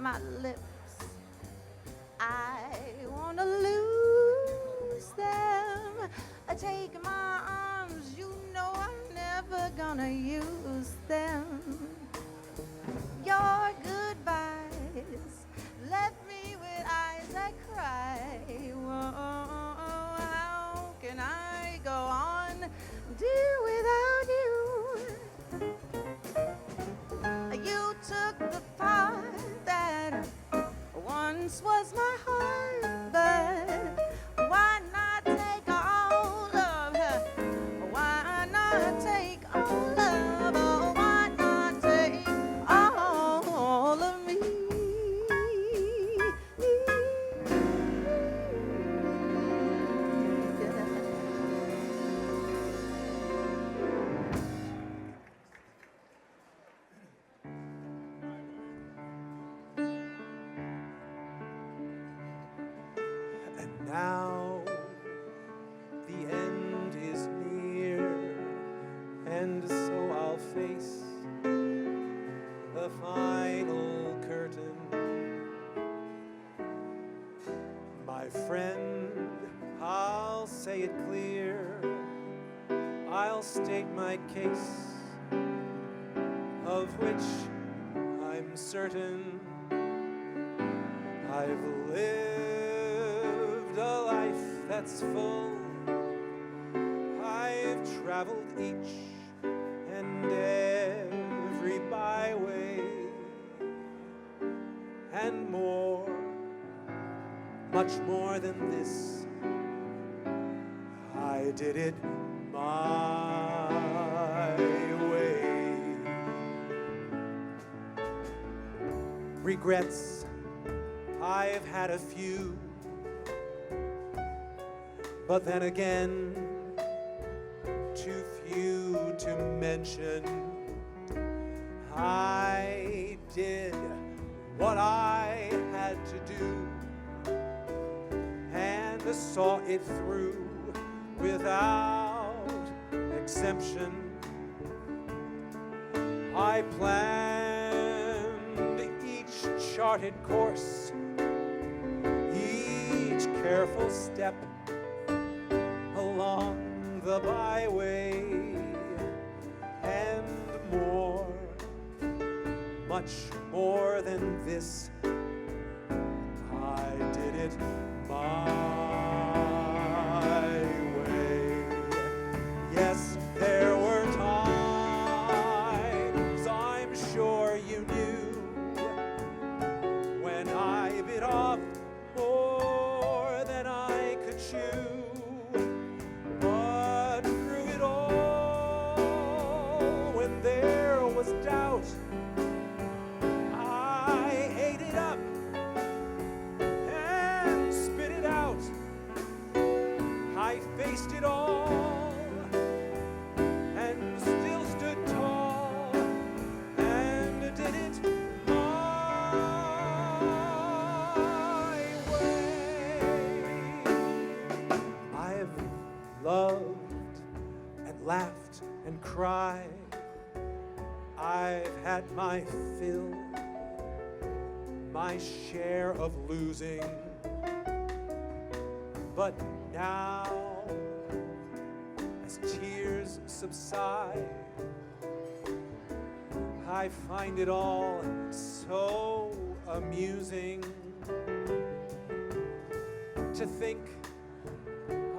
S2: my lips. I wanna lose them. Take my arms, you know I'm never gonna use them. Your goodbyes left me with eyes that cry. Whoa, how can I go on, dear, without you? You took the part that once was my heart, but why not take all of her? Why not take all of her? Why not take all of me?
S1: Now the end is near, and so I'll face the final curtain. My friend, I'll say it clear, I'll state my case, of which I'm certain. I've lived a life that's full. I've traveled each and every byway and more, much more than this. I did it my way. Regrets, I've had a few, but then again, too few to mention. I did what I had to do and saw it through without exemption. I planned each charted course, each careful step along the byway, and more, much more than this. I did it my way. Yes, there were times, I'm sure you knew, when I bit off more than I could chew. But through it all, when there was doubt, I ate it up and spit it out. I faced it all and still stood tall and did it my way. I've loved and laughed and cried. I've had my fill, my share of losing. But now, as tears subside, I find it all so amusing to think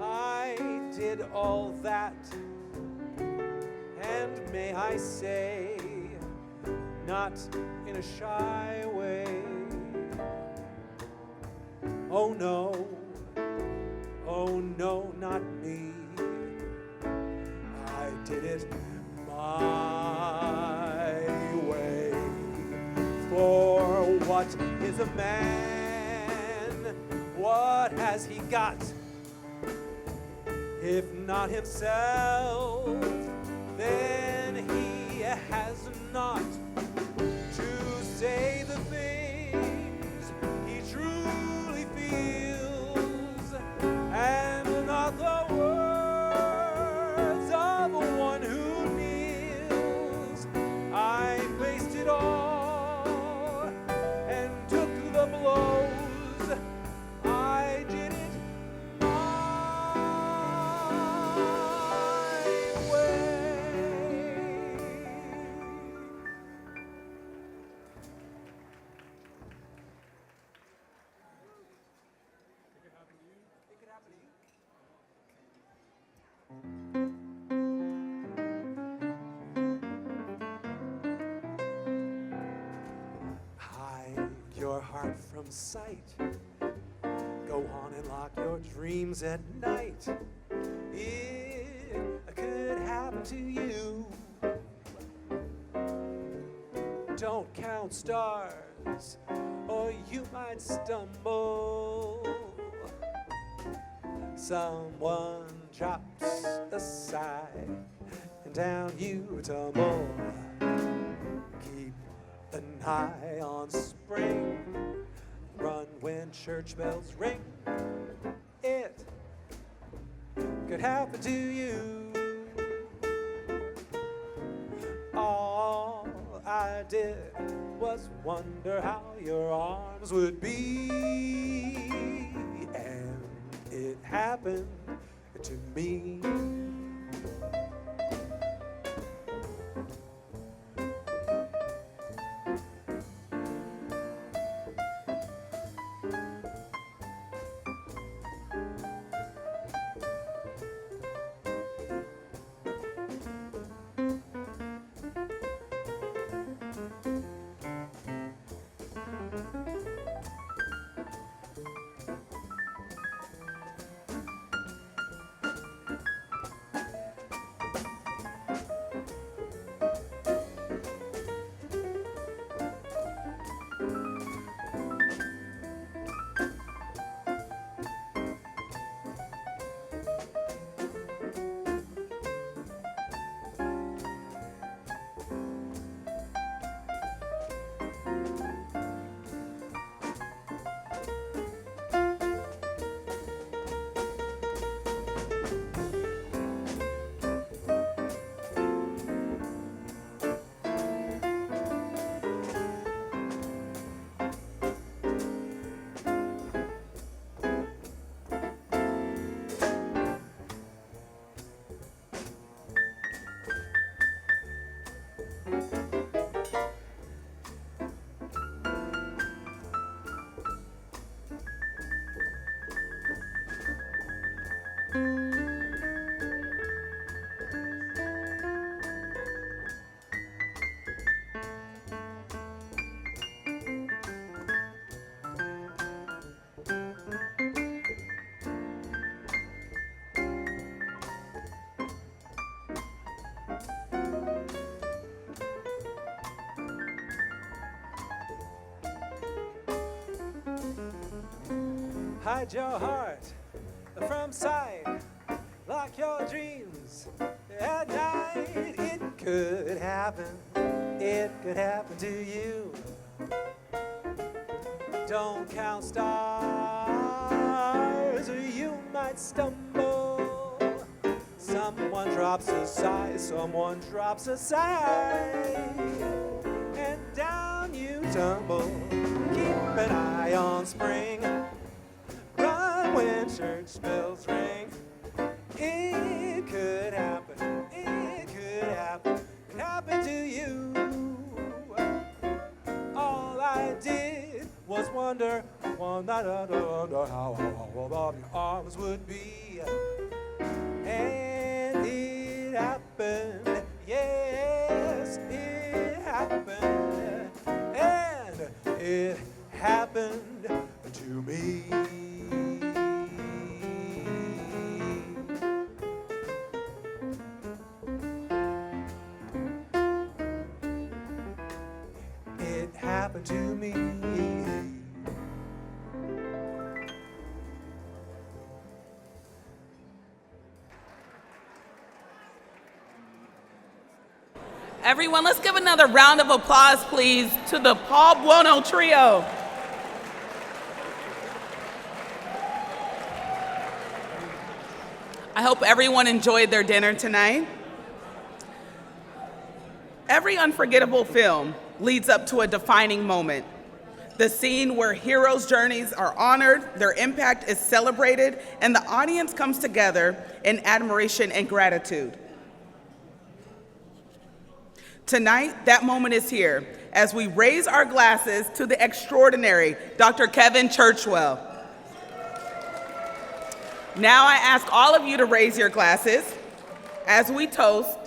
S1: I did all that, and may I say, not in a shy way. Oh no, not me. I did it my way. For what is a man? What has he got? If not himself, then he has not to say the things he truly feels, and not the words of one who kneels. I faced it all and took on sight. Go on and lock your dreams at night. It could happen to you. Don't count stars, or you might stumble. Someone drops a sigh, and down you tumble. Keep an eye on spring. Run when church bells ring. It could happen to you. All I did was wonder how your arms would be, and it happened to me. Hide your heart from sight, lock your dreams at night. It could happen to you. Don't count stars or you might stumble. Someone drops a sigh, someone drops a sigh, and down you tumble. Keep an eye on spring. Run when church bells ring. It could happen, it could happen, it happened to you. All I did was wonder how your arms would be. And it happened, yes, it happened. And it happened to me. It happened to me.
S3: Everyone, let's give another round of applause, please, to the Paul Buono Trio. I hope everyone enjoyed their dinner tonight. Every unforgettable film leads up to a defining moment. The scene where heroes' journeys are honored, their impact is celebrated, and the audience comes together in admiration and gratitude. Tonight, that moment is here as we raise our glasses to the extraordinary Dr. Kevin Churchwell. Now I ask all of you to raise your glasses as we toast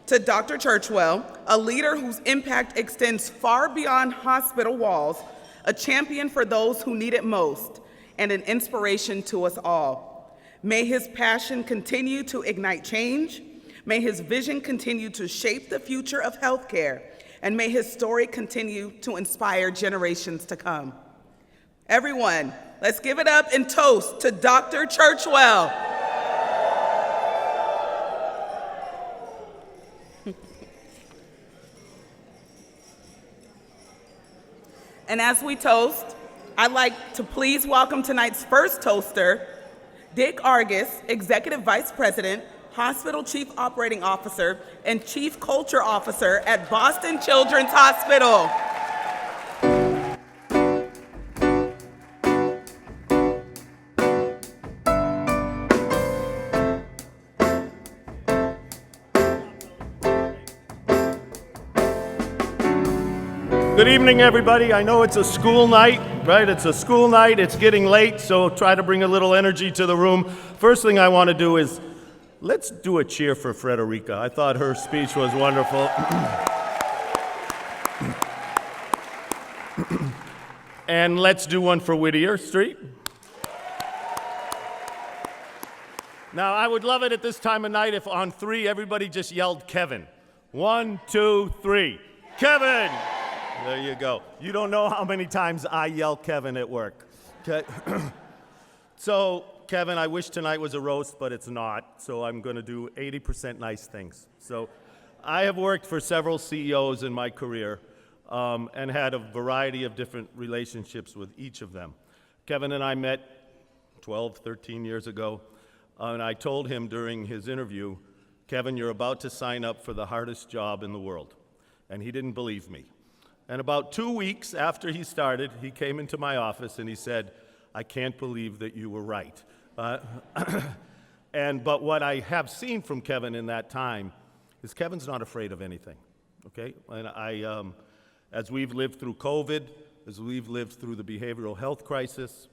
S3: to Dr. Churchwell, a leader whose impact extends far beyond hospital walls, a champion for those who need it most, and an inspiration to us all. May his passion continue to ignite change. May his vision continue to shape the future of healthcare, and may his story continue to inspire generations to come. Everyone, let's give it up and toast to Dr. Churchwell. And as we toast, I'd like to please welcome tonight's first toaster, Dick Argus, Executive Vice President, Hospital Chief Operating Officer, and Chief Culture Officer at Boston Children's Hospital.
S4: Good evening, everybody. I know it's a school night, right? It's a school night. It's getting late, so try to bring a little energy to the room. First thing I want to do is let's do a cheer for Frederica. I thought her speech was wonderful. And let's do one for Whittier Street. Now, I would love it at this time of night if on 3 everybody just yelled Kevin. 1, 2, 3. Kevin! There you go. You don't know how many times I yell Kevin at work. Okay. So, Kevin, I wish tonight was a roast, but it's not. So I'm going to do 80% nice things. So I have worked for several CEOs in my career and had a variety of different relationships with each of them. Kevin and I met 12, 13 years ago, and I told him during his interview, Kevin, you're about to sign up for the hardest job in the world. And he didn't believe me. And about 2 weeks after he started, he came into my office and he said, I can't believe that you were right. But what I have seen from Kevin in that time is Kevin's not afraid of anything, okay? And as we've lived through COVID, as we've lived through the behavioral health crisis,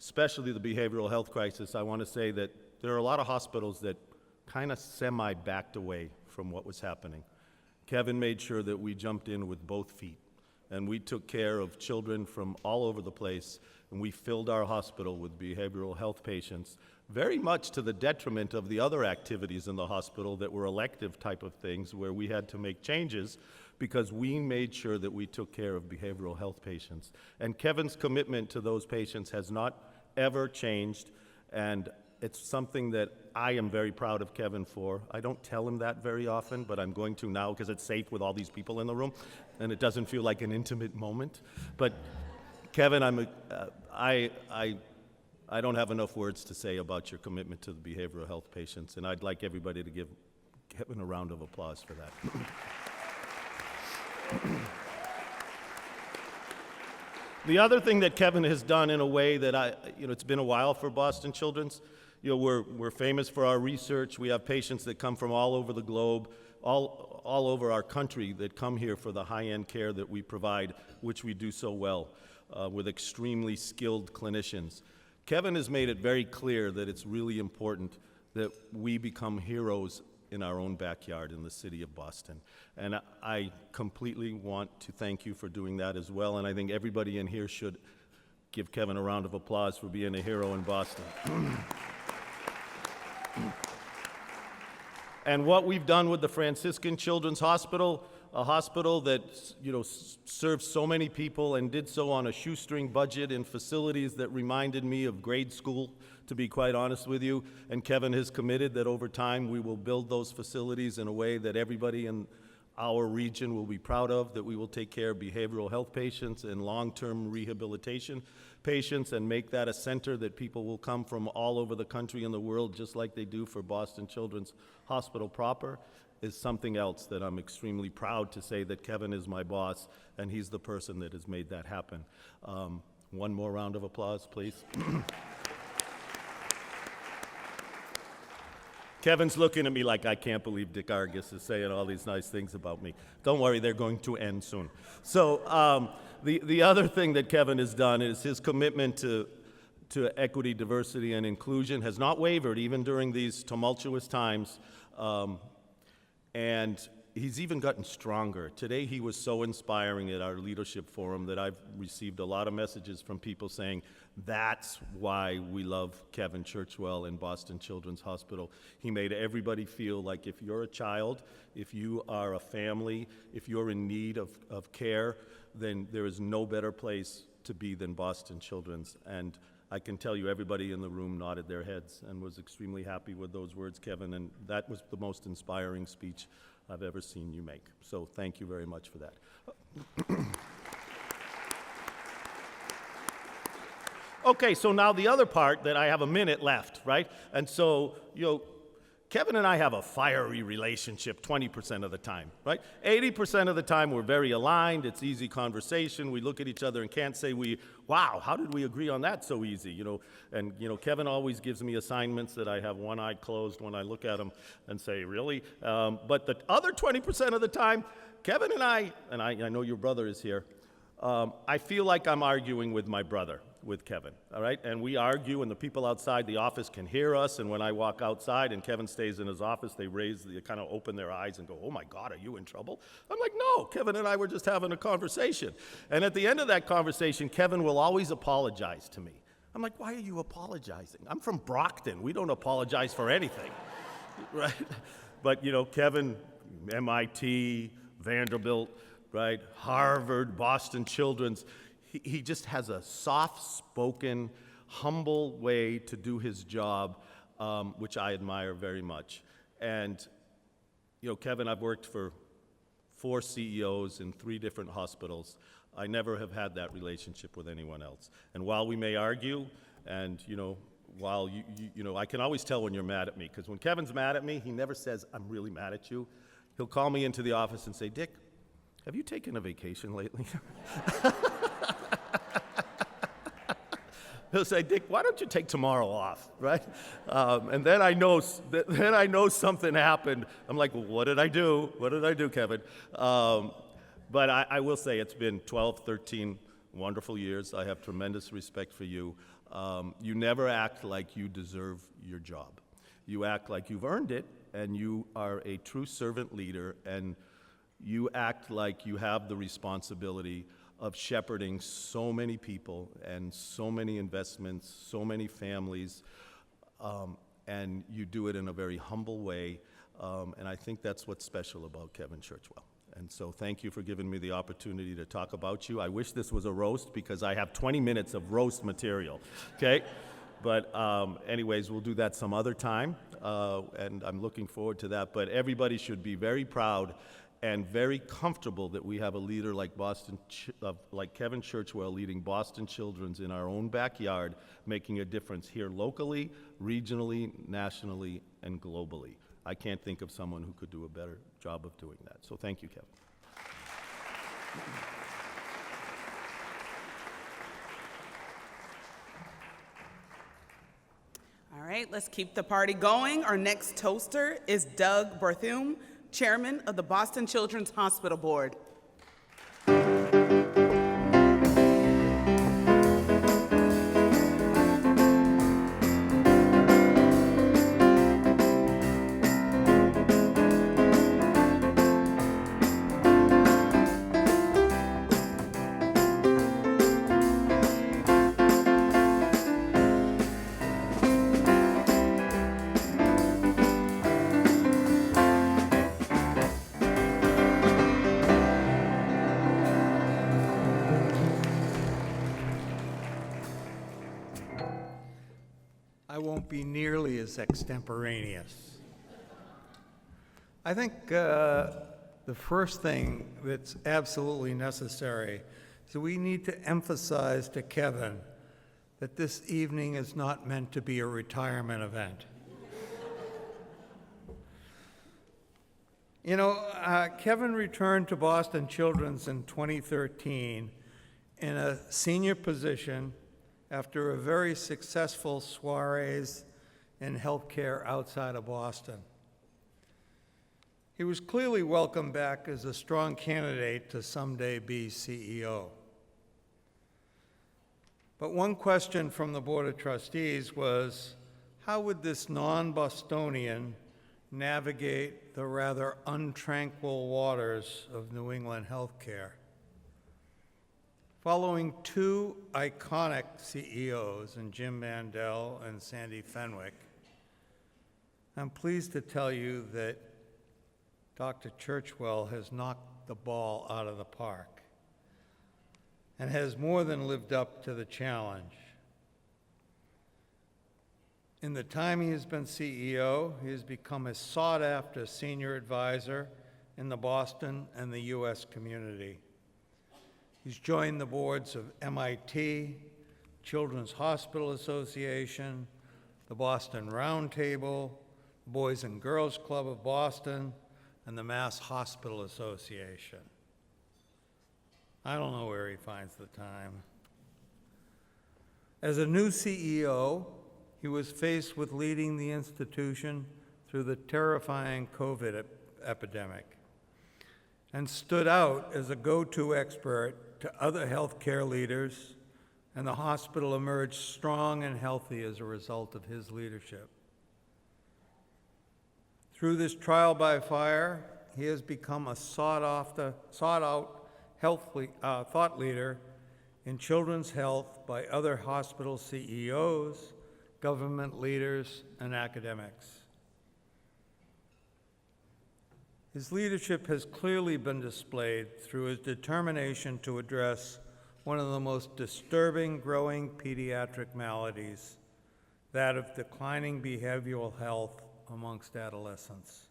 S4: especially the behavioral health crisis, I want to say that there are a lot of hospitals that kind of semi-backed away from what was happening. Kevin made sure that we jumped in with both feet. And we took care of children from all over the place, and we filled our hospital with behavioral health patients, very much to the detriment of the other activities in the hospital that were elective type of things where we had to make changes because we made sure that we took care of behavioral health patients. And Kevin's commitment to those patients has not ever changed, and it's something that I am very proud of Kevin for. I don't tell him that very often, but I'm going to now because it's safe with all these people in the room, and it doesn't feel like an intimate moment. But Kevin, I don't have enough words to say about your commitment to the behavioral health patients, and I'd like everybody to give Kevin a round of applause for that. The other thing that Kevin has done in a way that it's been a while for Boston Children's. We're famous for our research. We have patients that come from all over the globe, all over our country that come here for the high-end care that we provide, which we do so well with extremely skilled clinicians. Kevin has made it very clear that it's really important that we become heroes in our own backyard in the city of Boston. And I completely want to thank you for doing that as well, and I think everybody in here should give Kevin a round of applause for being a hero in Boston. And what we've done with the Franciscan Children's Hospital, a hospital that serves so many people and did so on a shoestring budget in facilities that reminded me of grade school, to be quite honest with you. And Kevin has committed that over time we will build those facilities in a way that everybody in our region will be proud of, that we will take care of behavioral health patients and long-term rehabilitation patients and make that a center that people will come from all over the country and the world, just like they do for Boston Children's Hospital proper, is something else that I'm extremely proud to say that Kevin is my boss and he's the person that has made that happen. One more round of applause, please. Kevin's looking at me like I can't believe Dick Argus is saying all these nice things about me. Don't worry, they're going to end soon. So the other thing that Kevin has done is his commitment to equity, diversity, and inclusion has not wavered even during these tumultuous times. And he's even gotten stronger. Today he was so inspiring at our leadership forum that I've received a lot of messages from people saying, that's why we love Kevin Churchwell in Boston Children's Hospital. He made everybody feel like if you're a child, if you are a family, if you're in need of care, then there is no better place to be than Boston Children's. And I can tell you everybody in the room nodded their heads and was extremely happy with those words, Kevin, and that was the most inspiring speech I've ever seen you make. So thank you very much for that. Okay, so now the other part that I have a minute left, right? And so, Kevin and I have a fiery relationship 20% of the time, right? 80% of the time we're very aligned, it's easy conversation, we look at each other and can't say wow, how did we agree on that so easy, And, Kevin always gives me assignments that I have one eye closed when I look at them and say, really? But the other 20% of the time, Kevin and I know your brother is here, I feel like I'm arguing with my brother, with Kevin, all right? And we argue, and the people outside the office can hear us, and when I walk outside and Kevin stays in his office, they kind of open their eyes and go, oh my God, are you in trouble? I'm like, no, Kevin and I were just having a conversation. And at the end of that conversation, Kevin will always apologize to me. I'm like, why are you apologizing? I'm from Brockton. We don't apologize for anything, right? But, Kevin, MIT, Vanderbilt, right, Harvard, Boston Children's, he just has a soft-spoken, humble way to do his job, which I admire very much. And, Kevin, I've worked for 4 CEOs in 3 different hospitals. I never have had that relationship with anyone else. And while we may argue, and, while I can always tell when you're mad at me, because when Kevin's mad at me, he never says, I'm really mad at you. He'll call me into the office and say, Dick, have you taken a vacation lately? He'll say, Dick, why don't you take tomorrow off, right? And then I know something happened. I'm like, well, what did I do? What did I do, Kevin? But I will say it's been 12, 13 wonderful years. I have tremendous respect for you. You never act like you deserve your job. You act like you've earned it, and you are a true servant leader, and you act like you have the responsibility of shepherding so many people and so many investments, so many families, and you do it in a very humble way, and I think that's what's special about Kevin Churchwell. And so thank you for giving me the opportunity to talk about you. I wish this was a roast because I have 20 minutes of roast material, okay? But anyways, we'll do that some other time, and I'm looking forward to that. But everybody should be very proud and very comfortable that we have a leader like Kevin Churchwell leading Boston Children's in our own backyard, making a difference here locally, regionally, nationally, and globally. I can't think of someone who could do a better job of doing that. So thank you, Kevin.
S3: All right, let's keep the party going. Our next toaster is Doug Berthume, Chairman of the Boston Children's Hospital Board.
S7: I won't be nearly as extemporaneous. I think the first thing that's absolutely necessary is we need to emphasize to Kevin that this evening is not meant to be a retirement event. Kevin returned to Boston Children's in 2013 in a senior position after a very successful soirees in healthcare outside of Boston. He was clearly welcomed back as a strong candidate to someday be CEO. But one question from the Board of Trustees was, how would this non-Bostonian navigate the rather untranquil waters of New England healthcare. Following two iconic CEOs in Jim Mandel and Sandy Fenwick, I'm pleased to tell you that Dr. Churchwell has knocked the ball out of the park and has more than lived up to the challenge. In the time he has been CEO, he has become a sought-after senior advisor in the Boston and the U.S. community. He's joined the boards of MIT, Children's Hospital Association, the Boston Roundtable, the Boys and Girls Club of Boston, and the Mass Hospital Association. I don't know where he finds the time. As a new CEO, he was faced with leading the institution through the terrifying COVID epidemic and stood out as a go-to expert to other healthcare leaders, and the hospital emerged strong and healthy as a result of his leadership. Through this trial by fire, he has become a sought-out thought leader in children's health by other hospital CEOs, government leaders, and academics. His leadership has clearly been displayed through his determination to address one of the most disturbing growing pediatric maladies, that of declining behavioral health amongst adolescents.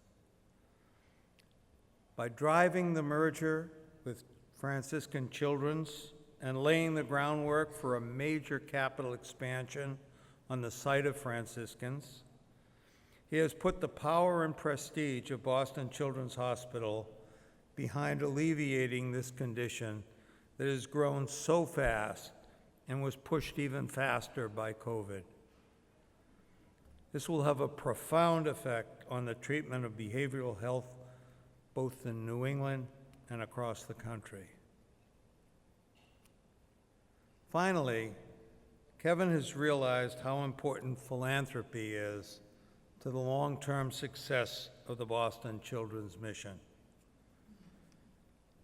S7: By driving the merger with Franciscan Children's and laying the groundwork for a major capital expansion on the site of Franciscans, he has put the power and prestige of Boston Children's Hospital behind alleviating this condition that has grown so fast and was pushed even faster by COVID. This will have a profound effect on the treatment of behavioral health both in New England and across the country. Finally, Kevin has realized how important philanthropy is to the long-term success of the Boston Children's mission.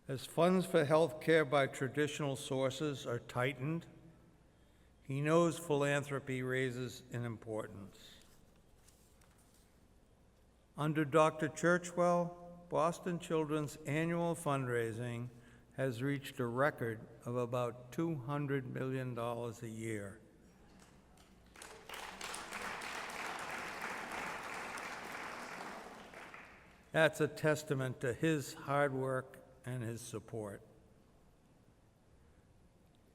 S7: As funds for health care by traditional sources are tightened, he knows philanthropy raises in importance. Under Dr. Churchwell, Boston Children's annual fundraising has reached a record of about $200 million a year. That's a testament to his hard work and his support.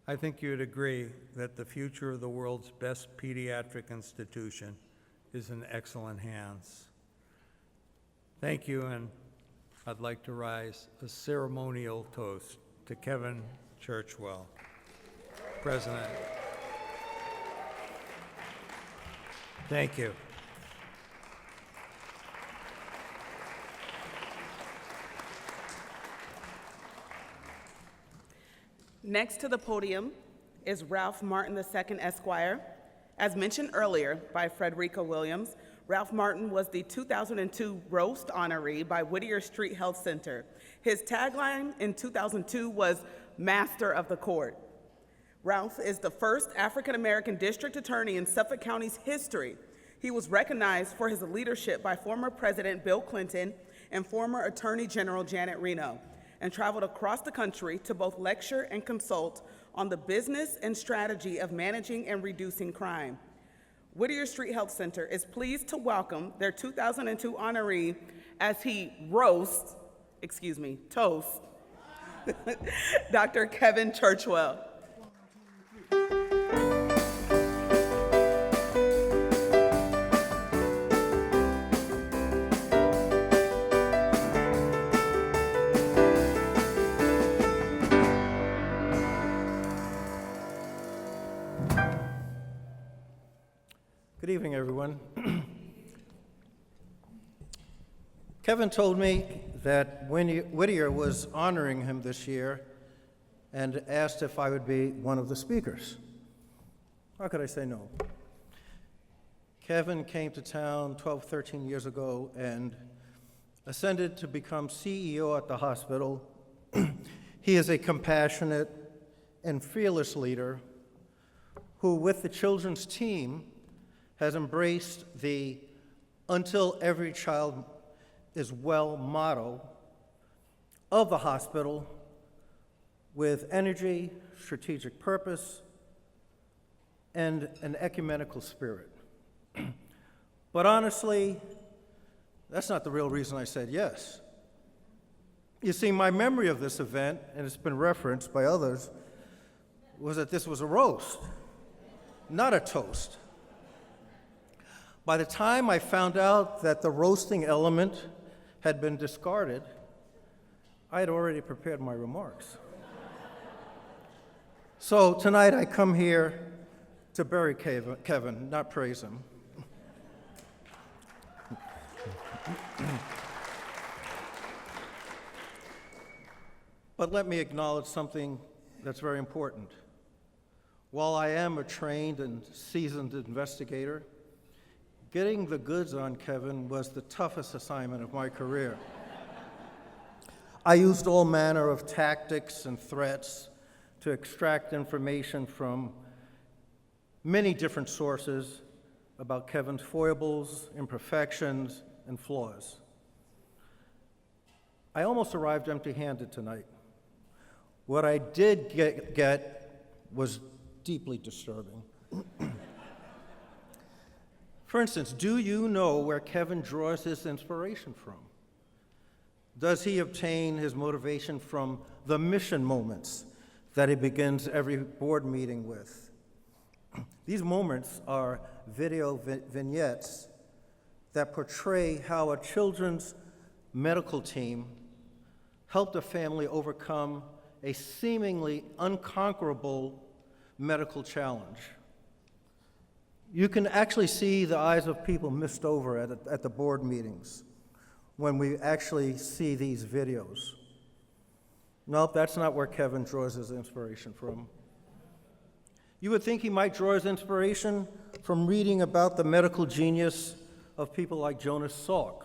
S7: I think you'd agree that the future of the world's best pediatric institution is in excellent hands. Thank you, and I'd like to rise a ceremonial toast to Kevin Churchwell, President. Thank you.
S3: Next to the podium is Ralph Martin II, Esquire. As mentioned earlier by Frederica Williams, Ralph Martin was the 2002 Roast honoree by Whittier Street Health Center. His tagline in 2002 was Master of the Court. Ralph is the first African-American district attorney in Suffolk County's history. He was recognized for his leadership by former President Bill Clinton and former Attorney General Janet Reno, and traveled across the country to both lecture and consult on the business and strategy of managing and reducing crime. Whittier Street Health Center is pleased to welcome their 2002 honoree as he toasts, Dr. Kevin Churchwell.
S8: Good evening, everyone. Kevin told me that Whittier was honoring him this year and asked if I would be one of the speakers. How could I say no? Kevin came to town 12, 13 years ago and ascended to become CEO at the hospital. He is a compassionate and fearless leader who, with the children's team, has embraced the "until every child is well" motto of the hospital with energy, strategic purpose, and an ecumenical spirit. But honestly, that's not the real reason I said yes. You see, my memory of this event, and it's been referenced by others, was that this was a roast, not a toast. By the time I found out that the roasting element had been discarded, I had already prepared my remarks. So tonight I come here to bury Kevin, not praise him. But let me acknowledge something that's very important. While I am a trained and seasoned investigator, getting the goods on Kevin was the toughest assignment of my career. I used all manner of tactics and threats to extract information from many different sources about Kevin's foibles, imperfections, and flaws. I almost arrived empty-handed tonight. What I did get was deeply disturbing. For instance, do you know where Kevin draws his inspiration from? Does he obtain his motivation from the mission moments that he begins every board meeting with? These moments are video vignettes that portray how a children's medical team helped a family overcome a seemingly unconquerable medical challenge. You can actually see the eyes of people mist over at the board meetings when we actually see these videos. Nope, that's not where Kevin draws his inspiration from. You would think he might draw his inspiration from reading about the medical genius of people like Jonas Salk,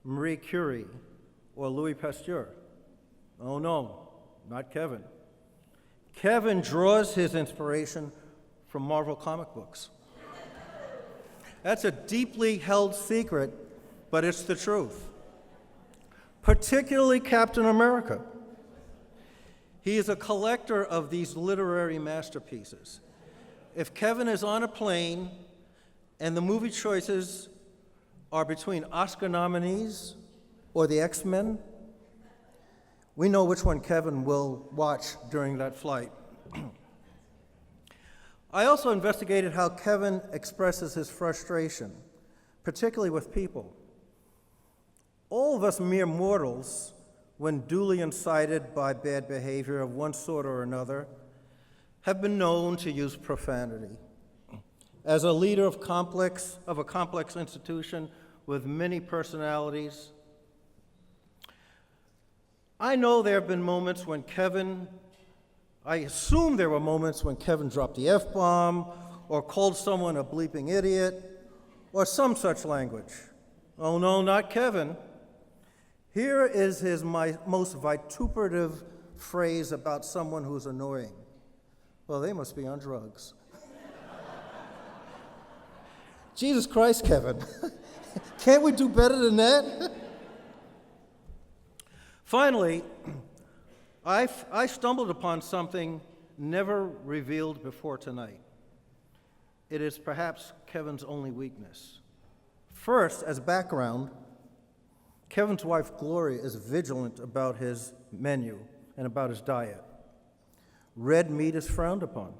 S8: Marie Curie, or Louis Pasteur. Oh no, not Kevin. Kevin draws his inspiration from Marvel comic books. That's a deeply held secret, but it's the truth. Particularly Captain America. He is a collector of these literary masterpieces. If Kevin is on a plane and the movie choices are between Oscar nominees or the X-Men, we know which one Kevin will watch during that flight. I also investigated how Kevin expresses his frustration, particularly with people. All of us mere mortals, when duly incited by bad behavior of one sort or another, have been known to use profanity. As a leader of a complex institution with many personalities, I know there have been moments when I assume there were moments when Kevin dropped the F-bomb or called someone a bleeping idiot or some such language. Oh no, not Kevin. Here is his most vituperative phrase about someone who's annoying. Well, they must be on drugs. Jesus Christ, Kevin. Can't we do better than that? Finally, I stumbled upon something never revealed before tonight. It is perhaps Kevin's only weakness. First, as background, Kevin's wife, Gloria, is vigilant about his menu and about his diet. Red meat is frowned upon.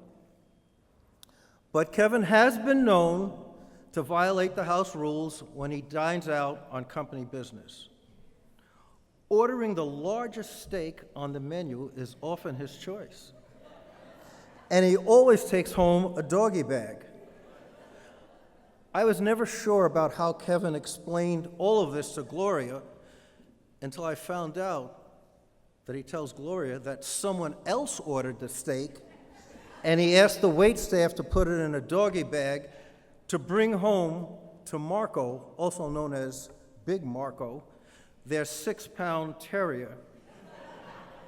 S8: But Kevin has been known to violate the house rules when he dines out on company business. Ordering the largest steak on the menu is often his choice. And he always takes home a doggy bag. I was never sure about how Kevin explained all of this to Gloria until I found out that he tells Gloria that someone else ordered the steak and he asked the waitstaff to put it in a doggy bag to bring home to Marco, also known as Big Marco, their 6-pound terrier,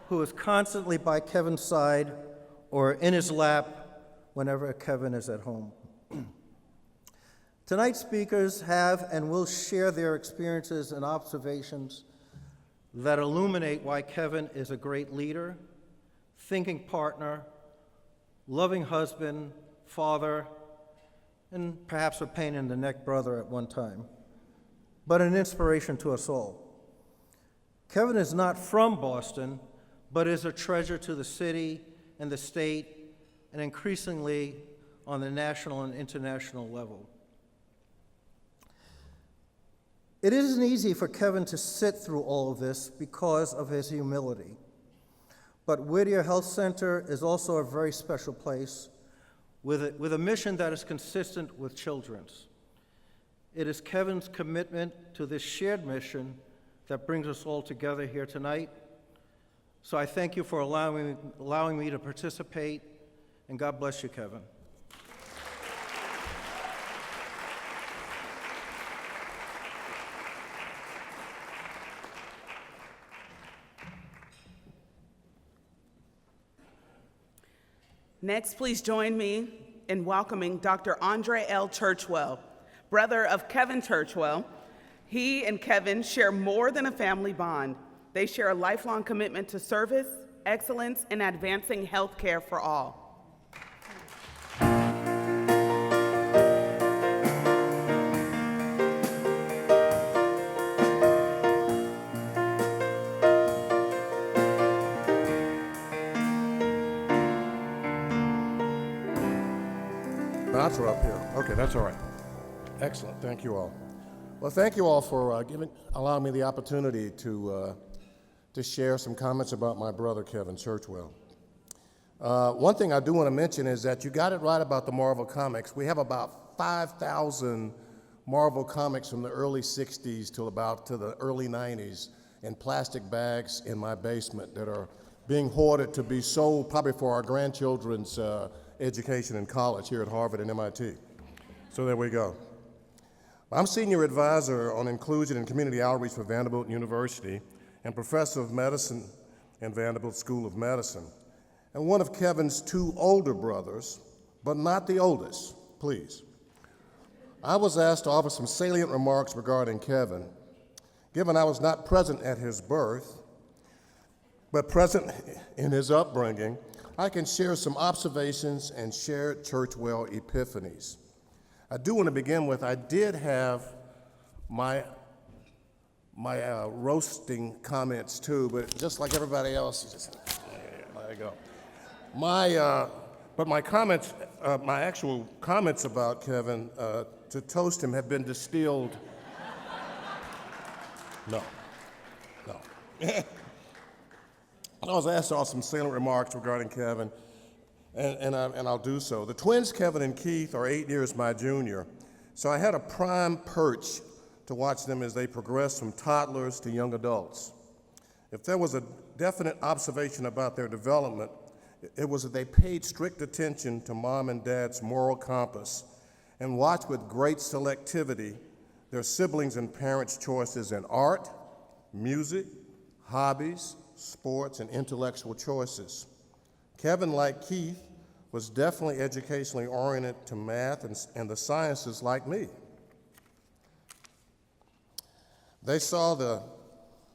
S8: who is constantly by Kevin's side or in his lap whenever Kevin is at home. Tonight's speakers have and will share their experiences and observations that illuminate why Kevin is a great leader, thinking partner, loving husband, father, and perhaps a pain-in-the-neck brother at one time, but an inspiration to us all. Kevin is not from Boston, but is a treasure to the city and the state, and increasingly on the national and international level. It isn't easy for Kevin to sit through all of this because of his humility. But Whittier Health Center is also a very special place with a mission that is consistent with children's. It is Kevin's commitment to this shared mission that brings us all together here tonight. So I thank you for allowing me to participate, and God bless you, Kevin.
S3: Next, please join me in welcoming Dr. Andre L. Churchwell, brother of Kevin Churchwell. He and Kevin share more than a family bond. They share a lifelong commitment to service, excellence, and advancing health care for all.
S9: Knots are up here. Okay, that's all right. Excellent. Thank you all. Well, thank you all for allowing me the opportunity to share some comments about my brother, Kevin Churchwell. One thing I do want to mention is that you got it right about the Marvel Comics. We have about 5,000 Marvel comics from the early 60s to the early 90s in plastic bags in my basement that are being hoarded to be sold probably for our grandchildren's education in college here at Harvard and MIT. So there we go. I'm Senior Advisor on Inclusion and Community Outreach for Vanderbilt University and Professor of Medicine in Vanderbilt School of Medicine, and one of Kevin's 2 older brothers, but not the oldest, please. I was asked to offer some salient remarks regarding Kevin. Given I was not present at his birth, but present in his upbringing, I can share some observations and shared Churchwell epiphanies. I do want to begin with, I did have my roasting comments too, but just like everybody else, there you go. But my comments, my actual comments about Kevin to toast him have been distilled. No. I was asked to offer some salient remarks regarding Kevin, and I'll do so. The twins, Kevin and Keith, are 8 years my junior, so I had a prime perch to watch them as they progress from toddlers to young adults. If there was a definite observation about their development, it was that they paid strict attention to mom and dad's moral compass and watched with great selectivity their siblings and parents' choices in art, music, hobbies, sports, and intellectual choices. Kevin, like Keith, was definitely educationally oriented to math and the sciences like me. They saw the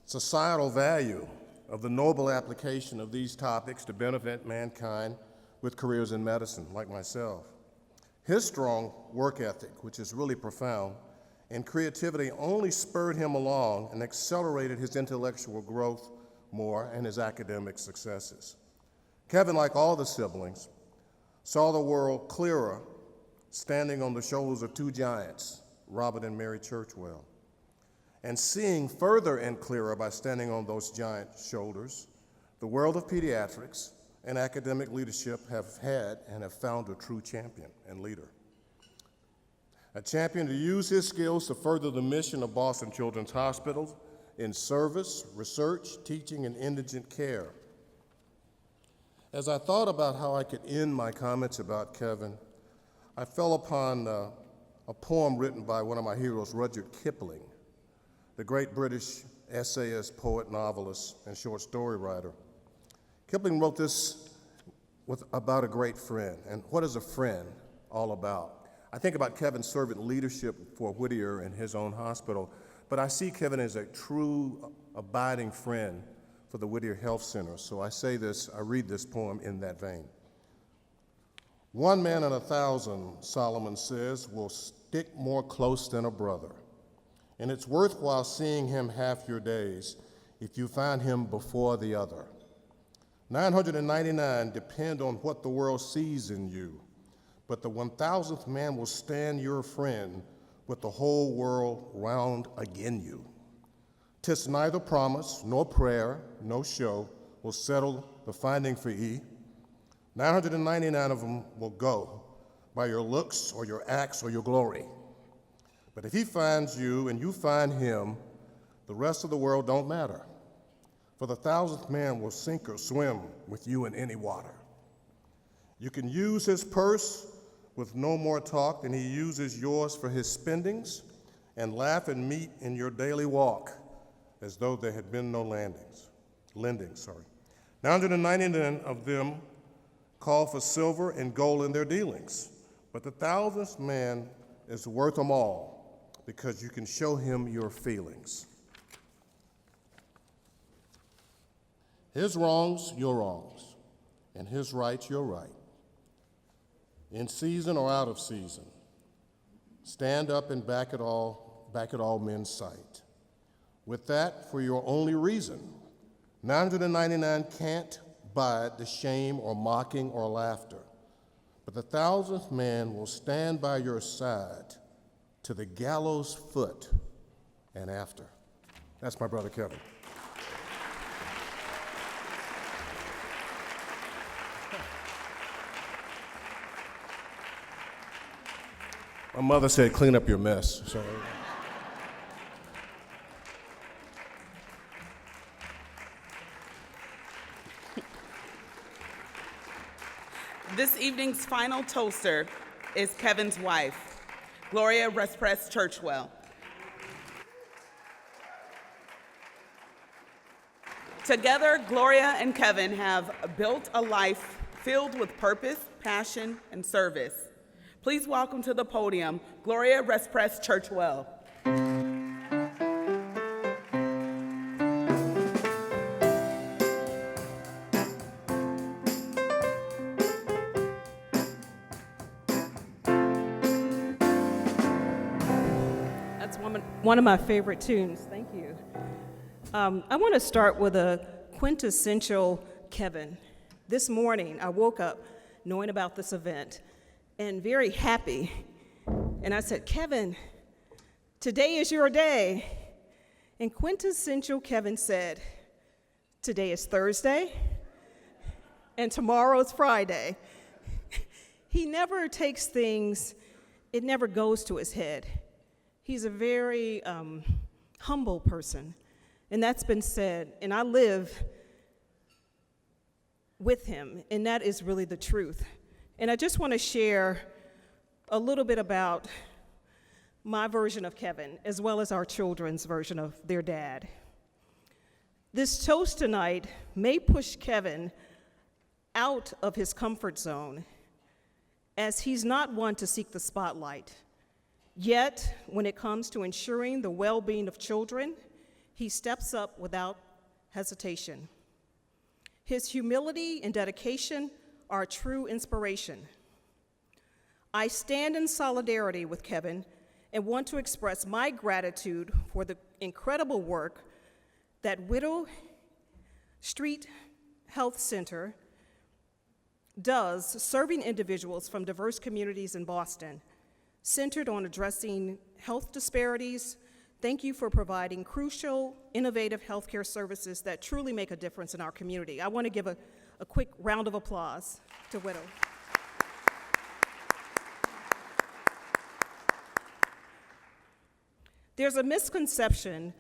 S9: societal value of the noble application of these topics to benefit mankind with careers in medicine, like myself. His strong work ethic, which is really profound, and creativity only spurred him along and accelerated his intellectual growth more and his academic successes. Kevin, like all the siblings, saw the world clearer standing on the shoulders of 2 giants, Robert and Mary Churchwell. And seeing further and clearer by standing on those giant shoulders, the world of pediatrics and academic leadership have had and have found a true champion and leader. A champion to use his skills to further the mission of Boston Children's Hospital in service, research, teaching, and indigent care. As I thought about how I could end my comments about Kevin, I fell upon a poem written by one of my heroes, Rudyard Kipling, the great British essayist, poet, novelist, and short story writer. Kipling wrote this about a great friend. And what is a friend all about? I think about Kevin's servant leadership for Whittier and his own hospital, but I see Kevin as a true abiding friend for the Whittier Health Center. So I read this poem in that vein. One man in 1,000, Solomon says, will stick more close than a brother. And it's worthwhile seeing him half your days if you find him before the other. 999 depend on what the world sees in you, but the 1,000th man will stand your friend with the whole world round again you. 'Tis neither promise, nor prayer, no show will settle the finding for ye. 999 of them will go by your looks or your acts or your glory. But if he finds you and you find him, the rest of the world don't matter. For the 1,000th man will sink or swim with you in any water. You can use his purse with no more talk than he uses yours for his spendings, and laugh and meet in your daily walk as though there had been no lendings. 999 of them call for silver and gold in their dealings, but the 1,000th man is worth them all because you can show him your feelings. His wrongs, your wrongs, and his rights, your right. In season or out of season, stand up and back at all men's sight. With that, for your only reason, 999 can't bide the shame or mocking or laughter, but the 1,000th man will stand by your side to the gallows foot and after. That's my brother Kevin. My mother said, clean up your mess. So.
S3: This evening's final toaster is Kevin's wife, Gloria Respres Churchwell. Together, Gloria and Kevin have built a life filled with purpose, passion, and service. Please welcome to the podium, Gloria Respres Churchwell.
S10: That's one of my favorite tunes. Thank you. I want to start with a quintessential Kevin. This morning, I woke up knowing about this event and very happy. And I said, Kevin, today is your day. And quintessential Kevin said, today is Thursday, and tomorrow is Friday. He never takes things, it never goes to his head. He's a very humble person, and that's been said, and I live with him, and that is really the truth. And I just want to share a little bit about my version of Kevin, as well as our children's version of their dad. This toast tonight may push Kevin out of his comfort zone, as he's not one to seek the spotlight. Yet, when it comes to ensuring the well-being of children, he steps up without hesitation. His humility and dedication are a true inspiration. I stand in solidarity with Kevin and want to express my gratitude for the incredible work that Widow Street Health Center does serving individuals from diverse communities in Boston, centered on addressing health disparities. Thank you for providing crucial, innovative healthcare services that truly make a difference in our community. I want to give a quick round of applause to Widow. There's a misconception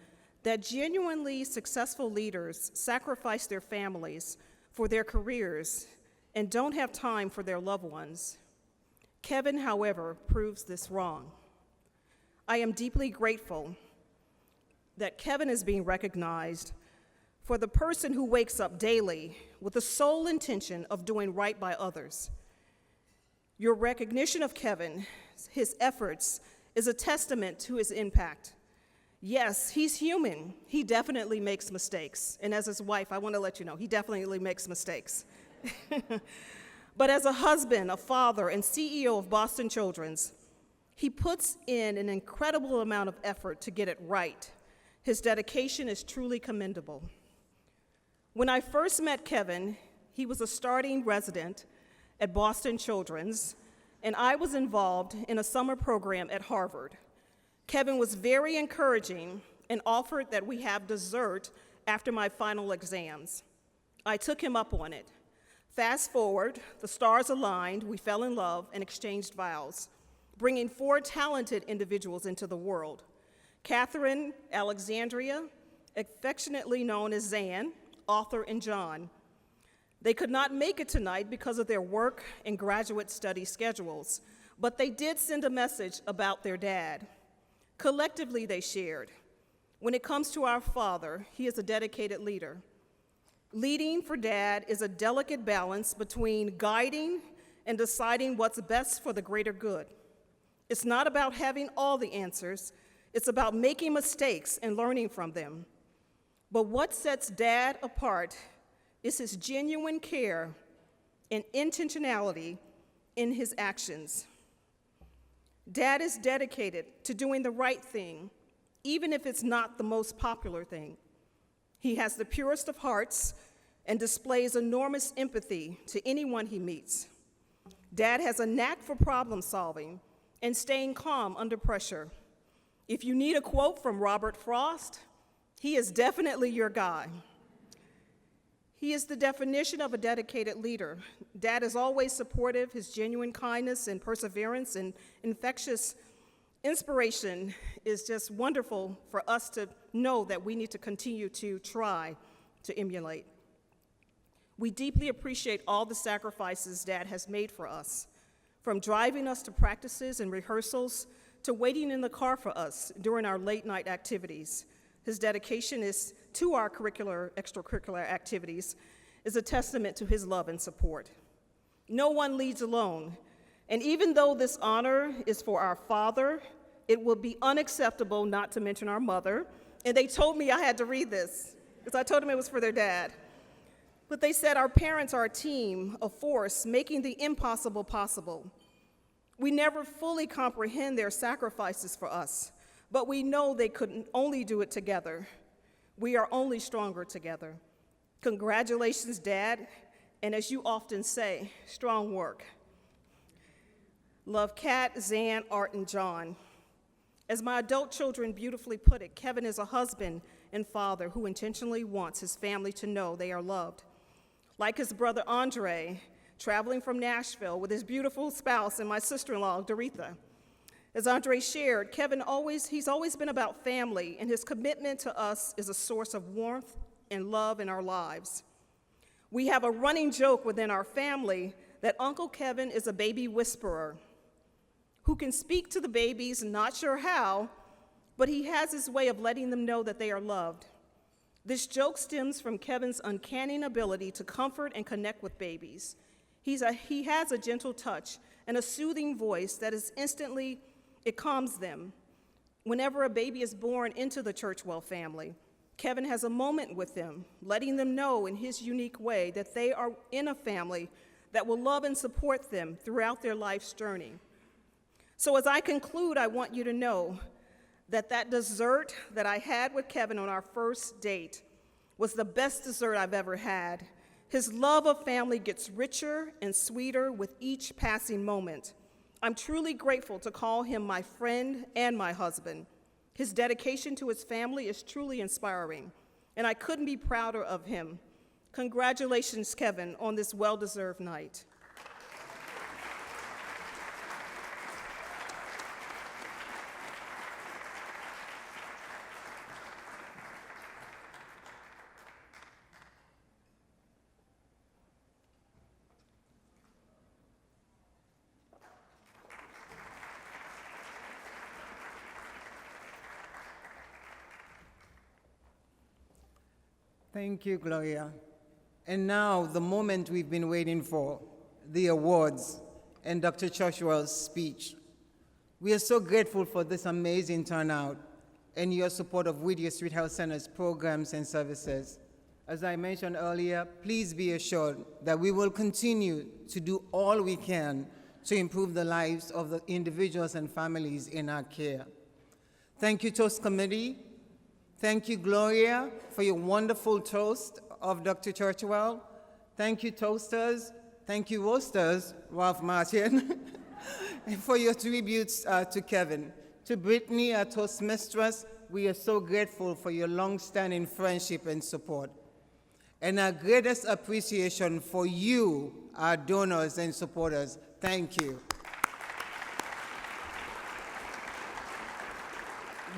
S10: that genuinely successful leaders sacrifice their families for their careers and don't have time for their loved ones. Kevin, however, proves this wrong. I am deeply grateful that Kevin is being recognized for the person who wakes up daily with the sole intention of doing right by others. Your recognition of Kevin, his efforts, is a testament to his impact. Yes, he's human. He definitely makes mistakes. And as his wife, I want to let you know, he definitely makes mistakes. But as a husband, a father, and CEO of Boston Children's, he puts in an incredible amount of effort to get it right. His dedication is truly commendable. When I first met Kevin, he was a starting resident at Boston Children's, and I was involved in a summer program at Harvard. Kevin was very encouraging and offered that we have dessert after my final exams. I took him up on it. Fast forward, the stars aligned, we fell in love and exchanged vows, bringing 4 talented individuals into the world. Catherine Alexandria, affectionately known as Zan, Arthur, and John. They could not make it tonight because of their work and graduate study schedules, but they did send a message about their dad. Collectively, they shared, when it comes to our father, he is a dedicated leader. Leading for Dad is a delicate balance between guiding and deciding what's best for the greater good. It's not about having all the answers, it's about making mistakes and learning from them. But what sets Dad apart is his genuine care and intentionality in his actions. Dad is dedicated to doing the right thing, even if it's not the most popular thing. He has the purest of hearts and displays enormous empathy to anyone he meets. Dad has a knack for problem solving and staying calm under pressure. If you need a quote from Robert Frost, he is definitely your guy. He is the definition of a dedicated leader. Dad is always supportive. His genuine kindness and perseverance and infectious inspiration is just wonderful for us to know that we need to continue to try to emulate. We deeply appreciate all the sacrifices Dad has made for us, from driving us to practices and rehearsals to waiting in the car for us during our late night activities. His dedication to our extracurricular activities is a testament to his love and support. No one leads alone, and even though this honor is for our father, it will be unacceptable not to mention our mother. And they told me I had to read this, because I told them it was for their dad. But they said our parents are a team, a force, making the impossible possible. We never fully comprehend their sacrifices for us, but we know they couldn't only do it together. We are only stronger together. Congratulations, Dad, and as you often say, strong work. Love Kat, Zan, Art, and John. As my adult children beautifully put it, Kevin is a husband and father who intentionally wants his family to know they are loved. Like his brother Andre, traveling from Nashville with his beautiful spouse and my sister-in-law, Doretha. As Andre shared, he's always been about family, and his commitment to us is a source of warmth and love in our lives. We have a running joke within our family that Uncle Kevin is a baby whisperer who can speak to the babies, not sure how, but he has his way of letting them know that they are loved. This joke stems from Kevin's uncanny ability to comfort and connect with babies. He has a gentle touch and a soothing voice that is instantly, it calms them. Whenever a baby is born into the Churchwell family, Kevin has a moment with them, letting them know in his unique way that they are in a family that will love and support them throughout their life's journey. So as I conclude, I want you to know that that dessert that I had with Kevin on our first date was the best dessert I've ever had. His love of family gets richer and sweeter with each passing moment. I'm truly grateful to call him my friend and my husband. His dedication to his family is truly inspiring, and I couldn't be prouder of him. Congratulations, Kevin, on this well-deserved night.
S11: Thank you, Gloria. And now, the moment we've been waiting for, the awards and Dr. Churchwell's speech. We are so grateful for this amazing turnout and your support of Whittier Street Health Center's programs and services. As I mentioned earlier, please be assured that we will continue to do all we can to improve the lives of the individuals and families in our care. Thank you, Toast Committee. Thank you, Gloria, for your wonderful toast of Dr. Churchwell. Thank you, Toasters. Thank you, Roasters, Ralph Martin, and for your tributes to Kevin. To Brittany, our Toastmistress, we are so grateful for your long-standing friendship and support. And our greatest appreciation for you, our donors and supporters. Thank you.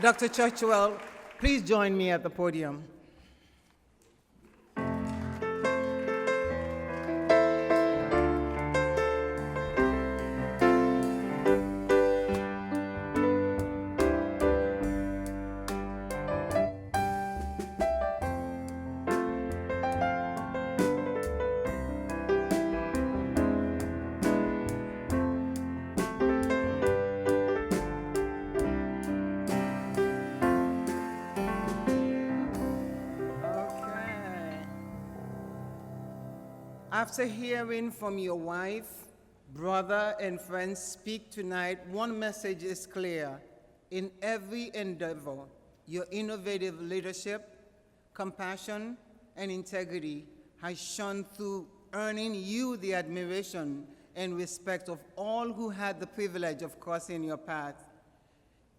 S11: Dr. Churchwell, please join me at the podium. After hearing from your wife, brother, and friends speak tonight, one message is clear. In every endeavor, your innovative leadership, compassion, and integrity has shone through, earning you the admiration and respect of all who had the privilege of crossing your path.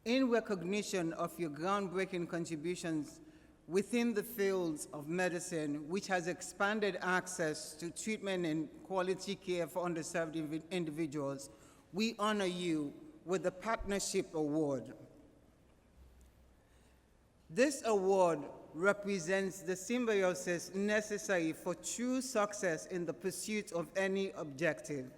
S11: In recognition of your groundbreaking contributions within the fields of medicine, which has expanded access to treatment and quality care for underserved individuals, we honor you with the Partnership Award. This award represents the symbiosis necessary for true success in the pursuit of any objective.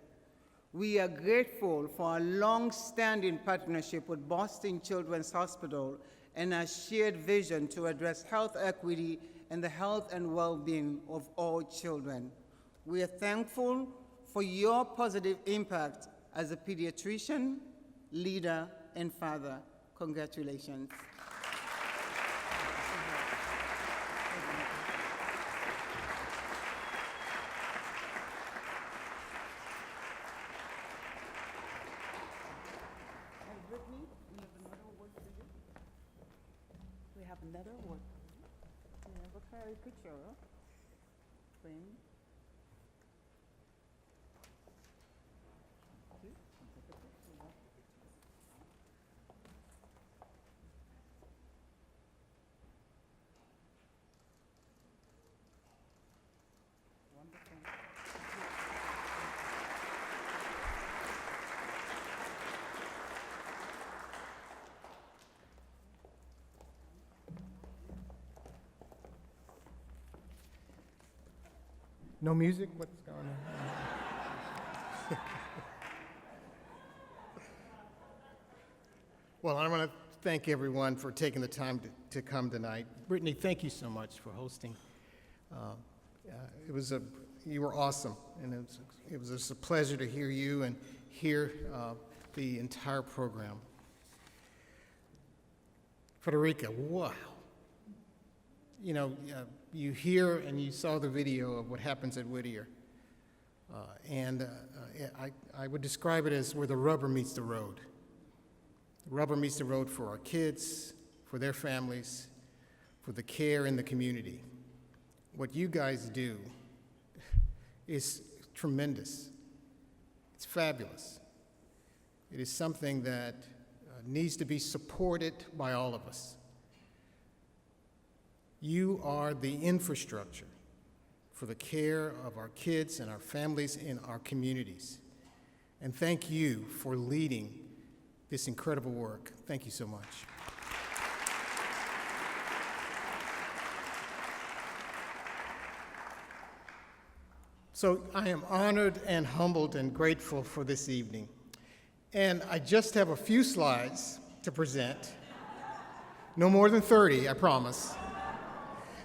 S11: We are grateful for our long-standing partnership with Boston Children's Hospital and our shared vision to address health equity and the health and well-being of all children. We are thankful for your positive impact as a pediatrician, leader, and father. Congratulations.
S2: Another one. We have a fairy picture. Friend.
S9: No music? What's going on? Well, I want to thank everyone for taking the time to come tonight. Brittany, thank you so much for hosting. You were awesome, and it was just a pleasure to hear you and hear the entire program. Federica, wow. You know, you hear and you saw the video of what happens at Whittier. I would describe it as where the rubber meets the road. The rubber meets the road for our kids, for their families, for the care in the community. What you guys do is tremendous. It's fabulous. It is something that needs to be supported by all of us. You are the infrastructure for the care of our kids and our families in our communities. And thank you for leading this incredible work. Thank you so much. So I am honored and humbled and grateful for this evening. And I just have a few slides to present. No more than 30, I promise.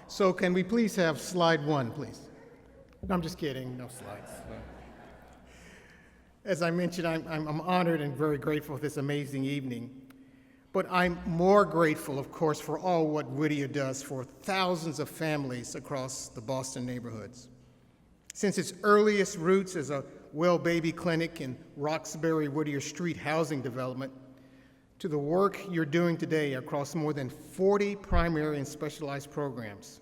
S12: So can we please have slide 1, please? No, I'm just kidding, no slides. As I mentioned, I'm honored and very grateful for this amazing evening. But I'm more grateful, of course, for all what Whittier does for thousands of families across the Boston neighborhoods. Since its earliest roots as a well baby clinic in Roxbury Whittier Street housing development, to the work you're doing today across more than 40 primary and specialized programs,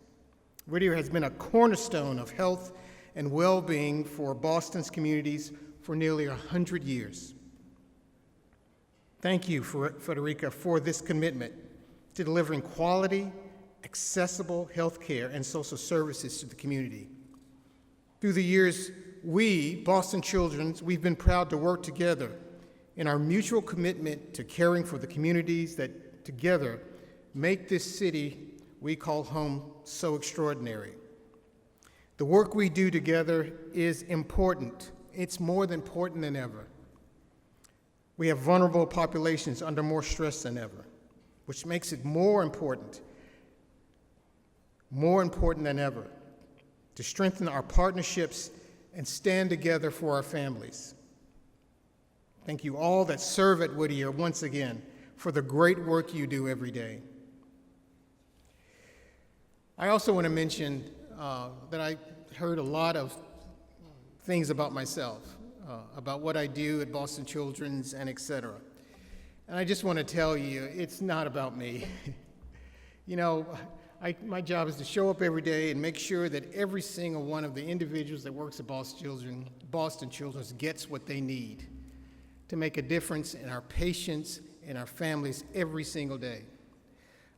S12: Whittier has been a cornerstone of health and well-being for Boston's communities for nearly 100 years. Thank you, Federica, for this commitment to delivering quality, accessible health care and social services to the community. Through the years, we, Boston Children's, we've been proud to work together in our mutual commitment to caring for the communities that together make this city we call home so extraordinary. The work we do together is important. It's more important than ever. We have vulnerable populations under more stress than ever, which makes it more important than ever, to strengthen our partnerships and stand together for our families. Thank you all that serve at Whittier once again for the great work you do every day. I also want to mention that I heard a lot of things about myself, about what I do at Boston Children's and et cetera. And I just want to tell you, it's not about me. You know, my job is to show up every day and make sure that every single one of the individuals that works at Boston Children's gets what they need to make a difference in our patients and our families every single day.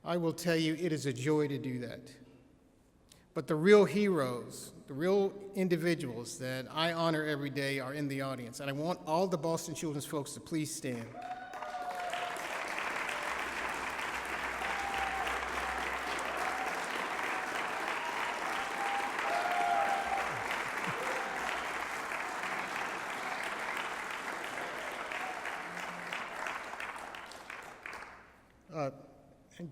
S12: I will tell you, it is a joy to do that. But the real heroes, the real individuals that I honor every day are in the audience. And I want all the Boston Children's folks to please stand. And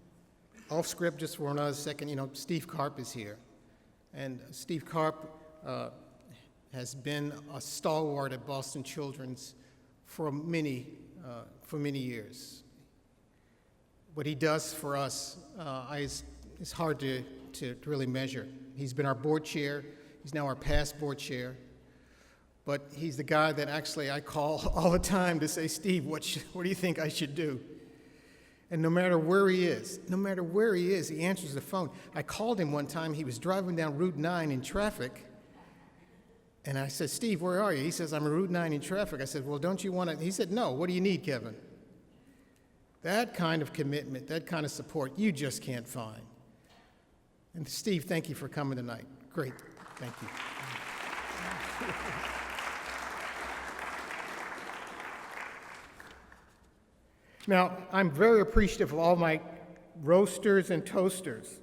S12: off script, just for another second, you know, Steve Karp is here. And Steve Karp has been a stalwart at Boston Children's for many years. What he does for us is hard to really measure. He's been our board chair. He's now our past board chair. But he's the guy that actually I call all the time to say, Steve, what do you think I should do? And no matter where he is, he answers the phone. I called him one time. He was driving down Route 9 in traffic. And I said, Steve, where are you? He says, I'm on Route 9 in traffic. I said, well, don't you want to? He said, no, what do you need, Kevin? That kind of commitment, that kind of support, you just can't find. And Steve, thank you for coming tonight. Great, thank you. Now, I'm very appreciative of all my roasters and toasters,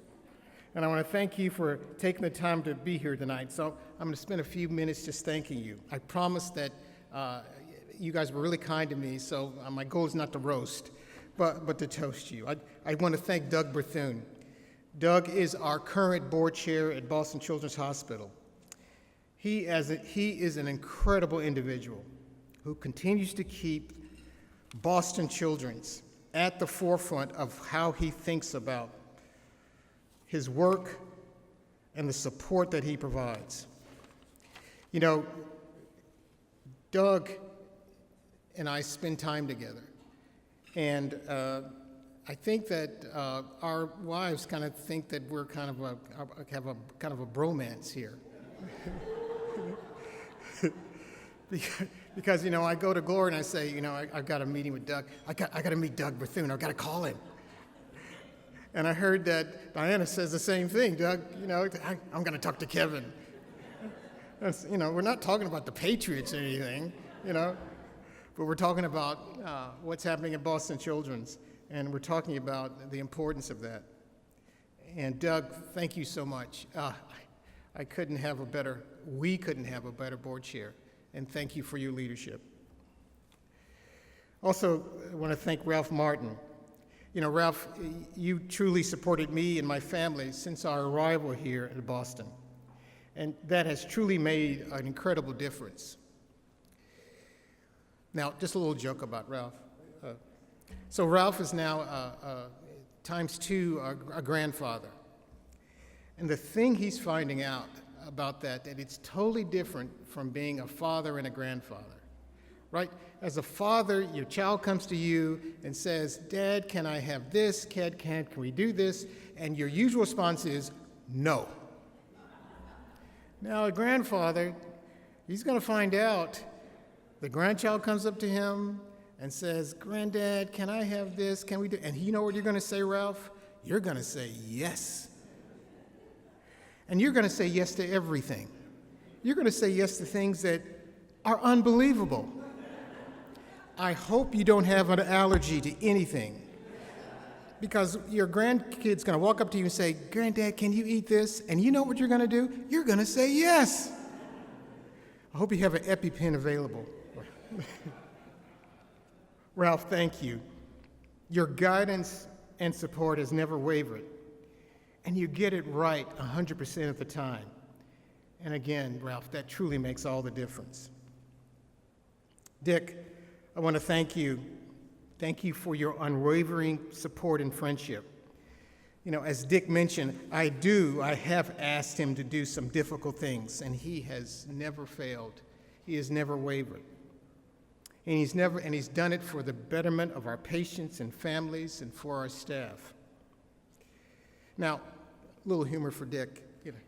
S12: and I want to thank you for taking the time to be here tonight. So I'm going to spend a few minutes just thanking you. I promise that you guys were really kind to me, so my goal is not to roast, but to toast you. I want to thank Doug Bethune. Doug is our current board chair at Boston Children's Hospital. He is an incredible individual who continues to keep Boston Children's at the forefront of how he thinks about his work and the support that he provides. You know, Doug and I spend time together, and I think that our wives kind of think that we're kind of have a bromance here. Because, you know, I go to Gloria and I say, you know, I've got a meeting with Doug. I got to meet Doug Bethune. I've got to call him. And I heard that Diana says the same thing. Doug, you know, I'm going to talk to Kevin. You know, we're not talking about the Patriots or anything, you know, but we're talking about what's happening at Boston Children's, and we're talking about the importance of that. And Doug, thank you so much. We couldn't have a better board chair. And thank you for your leadership. Also, I want to thank Ralph Martin. You know, Ralph, you truly supported me and my family since our arrival here in Boston, and that has truly made an incredible difference. Now, just a little joke about Ralph. So Ralph is now times two a grandfather. And the thing he's finding out about that it's totally different from being a father and a grandfather, right? As a father, your child comes to you and says, Dad, can I have this? Can we do this? And your usual response is, no. Now, a grandfather, he's going to find out. The grandchild comes up to him and says, Granddad, can I have this? Can we do? And you know what you're going to say, Ralph? You're going to say yes. And you're going to say yes to everything. You're going to say yes to things that are unbelievable. I hope you don't have an allergy to anything, because your grandkid's going to walk up to you and say, Granddad, can you eat this? And you know what you're going to do? You're going to say yes. I hope you have an EpiPen available. Ralph, thank you. Your guidance and support has never wavered, and you get it right 100% of the time. And again, Ralph, that truly makes all the difference. Dick, I want to thank you. Thank you for your unwavering support and friendship. You know, as Dick mentioned, I have asked him to do some difficult things, and he has never failed. He has never wavered. And he's done it for the betterment of our patients and families and for our staff. Now, a little humor for Dick. You know,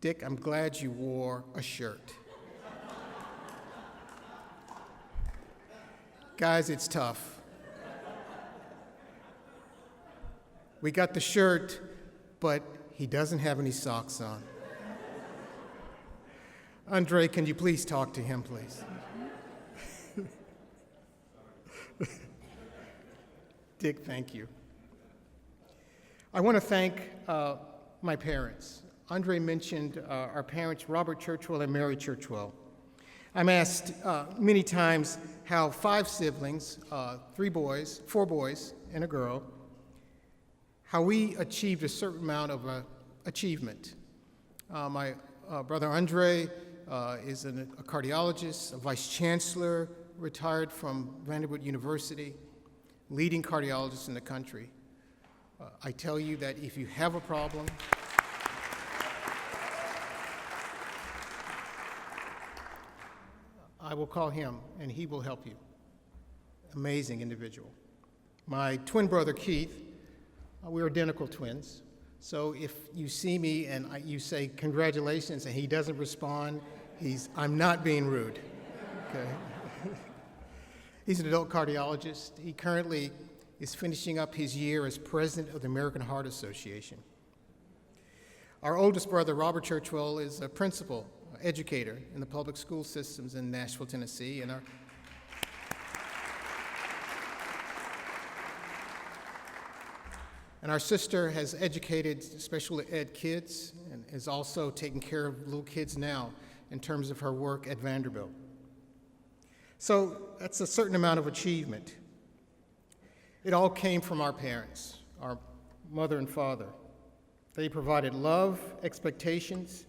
S12: Dick, I'm glad you wore a shirt. Guys, it's tough. We got the shirt, but he doesn't have any socks on. Andre, can you please talk to him, please? Dick, thank you. I want to thank my parents. Andre mentioned our parents, Robert Churchwell and Mary Churchwell. I'm asked many times how 5 siblings, 4 boys and a girl, how we achieved a certain amount of achievement. My brother Andre is a cardiologist, a vice chancellor, retired from Vanderbilt University, leading cardiologist in the country. I tell you that if you have a problem, I will call him and he will help you. Amazing individual. My twin brother Keith, we're identical twins. So if you see me and you say congratulations and he doesn't respond, I'm not being rude. Okay. He's an adult cardiologist. He currently is finishing up his year as president of the American Heart Association. Our oldest brother, Robert Churchwell, is a principal, educator in the public school systems in Nashville, Tennessee, and our sister has educated special ed kids and is also taking care of little kids now in terms of her work at Vanderbilt. So that's a certain amount of achievement. It all came from our parents, our mother and father. They provided love, expectations,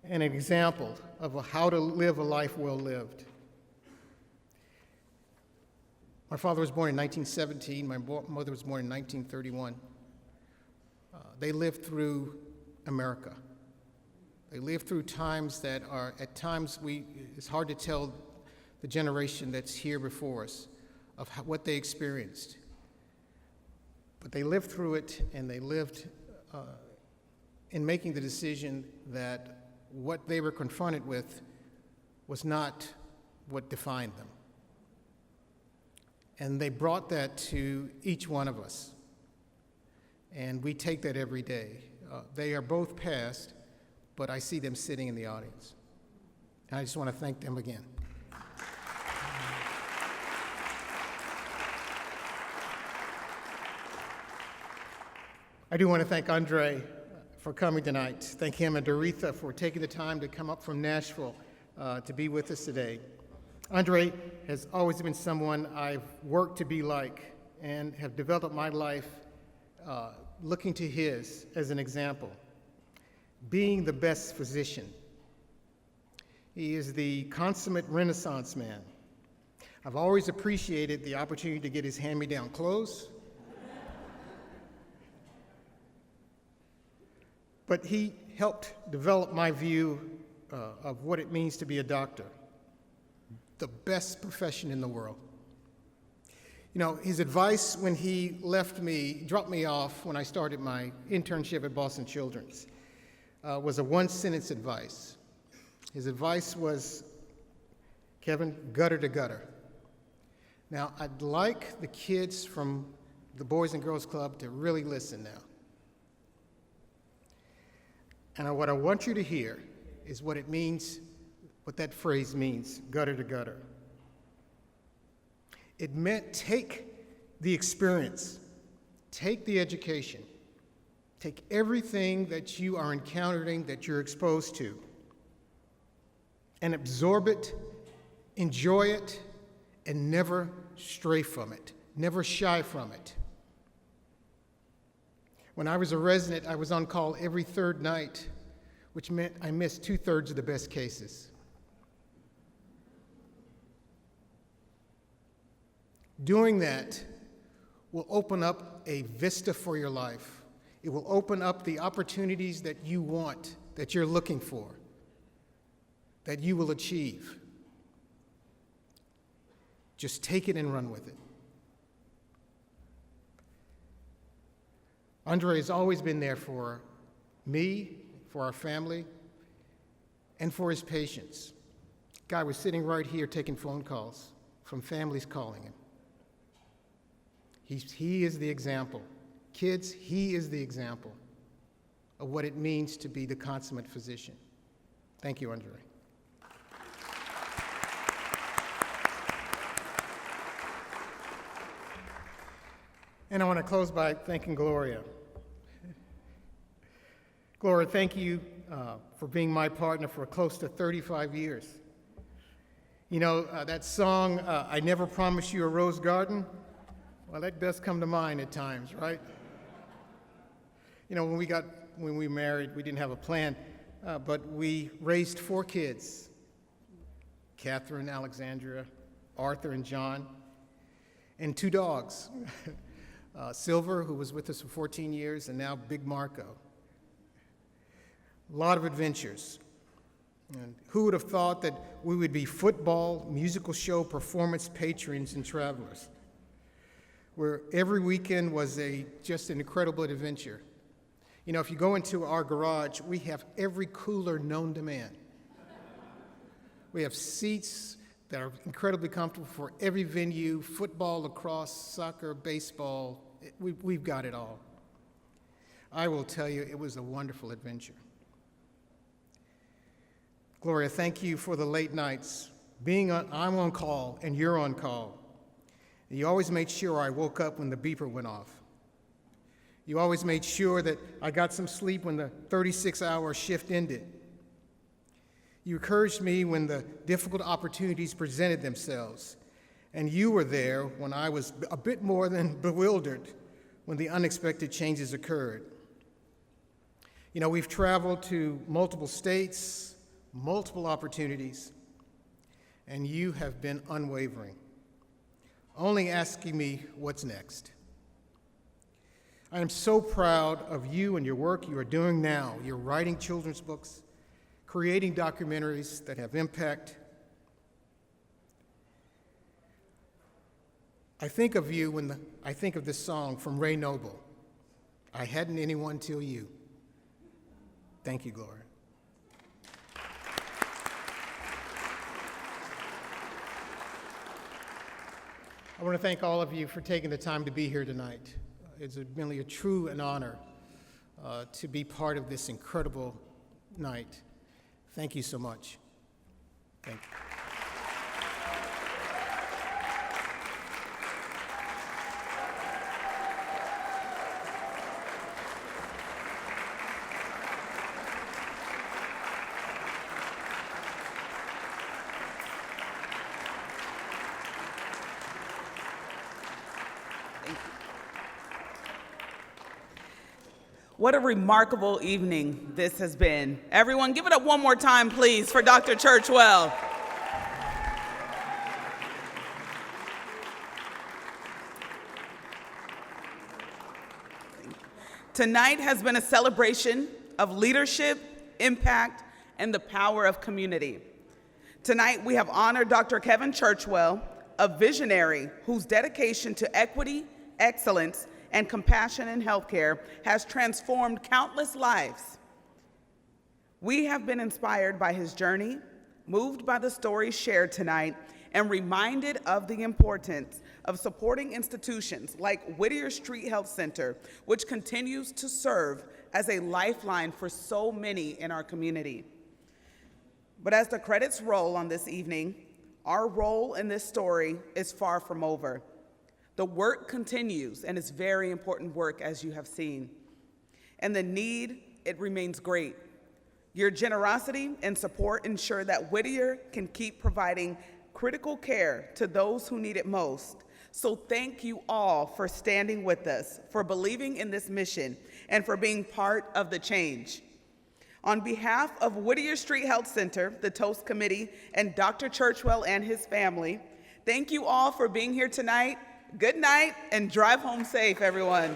S12: and an example of how to live a life well lived. My father was born in 1917. My mother was born in 1931. They lived through America. They lived through times that are, at times, it's hard to tell the generation that's here before us of what they experienced. But they lived through it, and they lived in making the decision that what they were confronted with was not what defined them. And they brought that to each one of us. And we take that every day. They are both passed, but I see them sitting in the audience. And I just want to thank them again. I do want to thank Andre for coming tonight. Thank him and Doretha for taking the time to come up from Nashville to be with us today. Andre has always been someone I've worked to be like. and have developed my life looking to his as an example, being the best physician. He is the consummate Renaissance man. I've always appreciated the opportunity to get his hand-me-down clothes, but he helped develop my view of what it means to be a doctor, the best profession in the world. You know, his advice when he left me, dropped me off when I started my internship at Boston Children's, was a one-sentence advice. His advice was, Kevin, gutter to gutter. Now, I'd like the kids from the Boys and Girls Club to really listen now. And what I want you to hear is what it means, what that phrase means, gutter to gutter. It meant take the experience, take the education, take everything that you are encountering, that you're exposed to, and absorb it, enjoy it, and never stray from it, never shy from it. When I was a resident, I was on call every third night, which meant I missed 2/3 of the best cases. Doing that will open up a vista for your life. It will open up the opportunities that you want, that you're looking for, that you will achieve. Just take it and run with it. Andre has always been there for me, for our family, and for his patients. Guy was sitting right here taking phone calls from families calling him. He is the example. Kids, he is the example of what it means to be the consummate physician. Thank you, Andre. And I want to close by thanking Gloria. Gloria, thank you for being my partner for close to 35 years. You know, that song, I Never Promised You a Rose Garden, well, that does come to mind at times, right? You know, when we married, we didn't have a plan, but we raised 4 kids, Catherine, Alexandria, Arthur, and John, and 2 dogs, Silver, who was with us for 14 years, and now Big Marco. A lot of adventures. And who would have thought that we would be football, musical show, performance patrons and travelers, where every weekend was just an incredible adventure. You know, if you go into our garage, we have every cooler known to man. We have seats that are incredibly comfortable for every venue, football, lacrosse, soccer, baseball. We've got it all. I will tell you, it was a wonderful adventure. Gloria, thank you for the late nights. I'm on call and you're on call. You always made sure I woke up when the beeper went off. You always made sure that I got some sleep when the 36-hour shift ended. You encouraged me when the difficult opportunities presented themselves. And you were there when I was a bit more than bewildered when the unexpected changes occurred. You know, we've traveled to multiple states, multiple opportunities, and you have been unwavering, only asking me what's next. I am so proud of you and your work you are doing now. You're writing children's books, creating documentaries that have impact. I think of you when I think of this song from Ray Noble, I Hadn't Anyone Till You. Thank you, Gloria. I want to thank all of you for taking the time to be here tonight. It's really a true and honor to be part of this incredible night. Thank you so much. Thank you.
S3: What a remarkable evening this has been. Everyone, give it up one more time, please, for Dr. Churchwell. Tonight has been a celebration of leadership, impact, and the power of community. Tonight, we have honored Dr. Kevin Churchwell, a visionary whose dedication to equity, excellence, and compassion in healthcare has transformed countless lives. We have been inspired by his journey, moved by the stories shared tonight, and reminded of the importance of supporting institutions like Whittier Street Health Center, which continues to serve as a lifeline for so many in our community. But as the credits roll on this evening, our role in this story is far from over. The work continues, and it's very important work, as you have seen. And the need, it remains great. Your generosity and support ensure that Whittier can keep providing critical care to those who need it most. So thank you all for standing with us, for believing in this mission, and for being part of the change. On behalf of Whittier Street Health Center, the Toast Committee, and Dr. Churchwell and his family, thank you all for being here tonight. Good night, and drive home safe, everyone.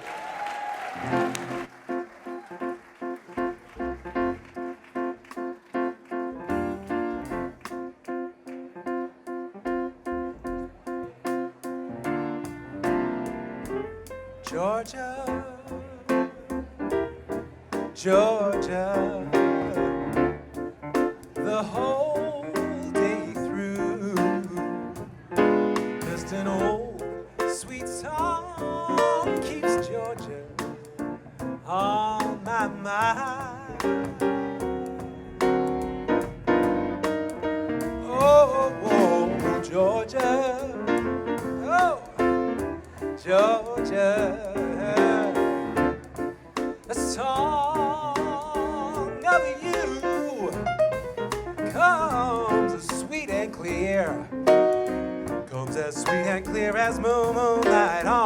S1: Georgia, Georgia, the whole day through, just an old sweet song keeps Georgia on my mind. Oh, oh, Georgia, oh, Georgia, a song of you comes as sweet and clear, comes as sweet and clear as moonlight on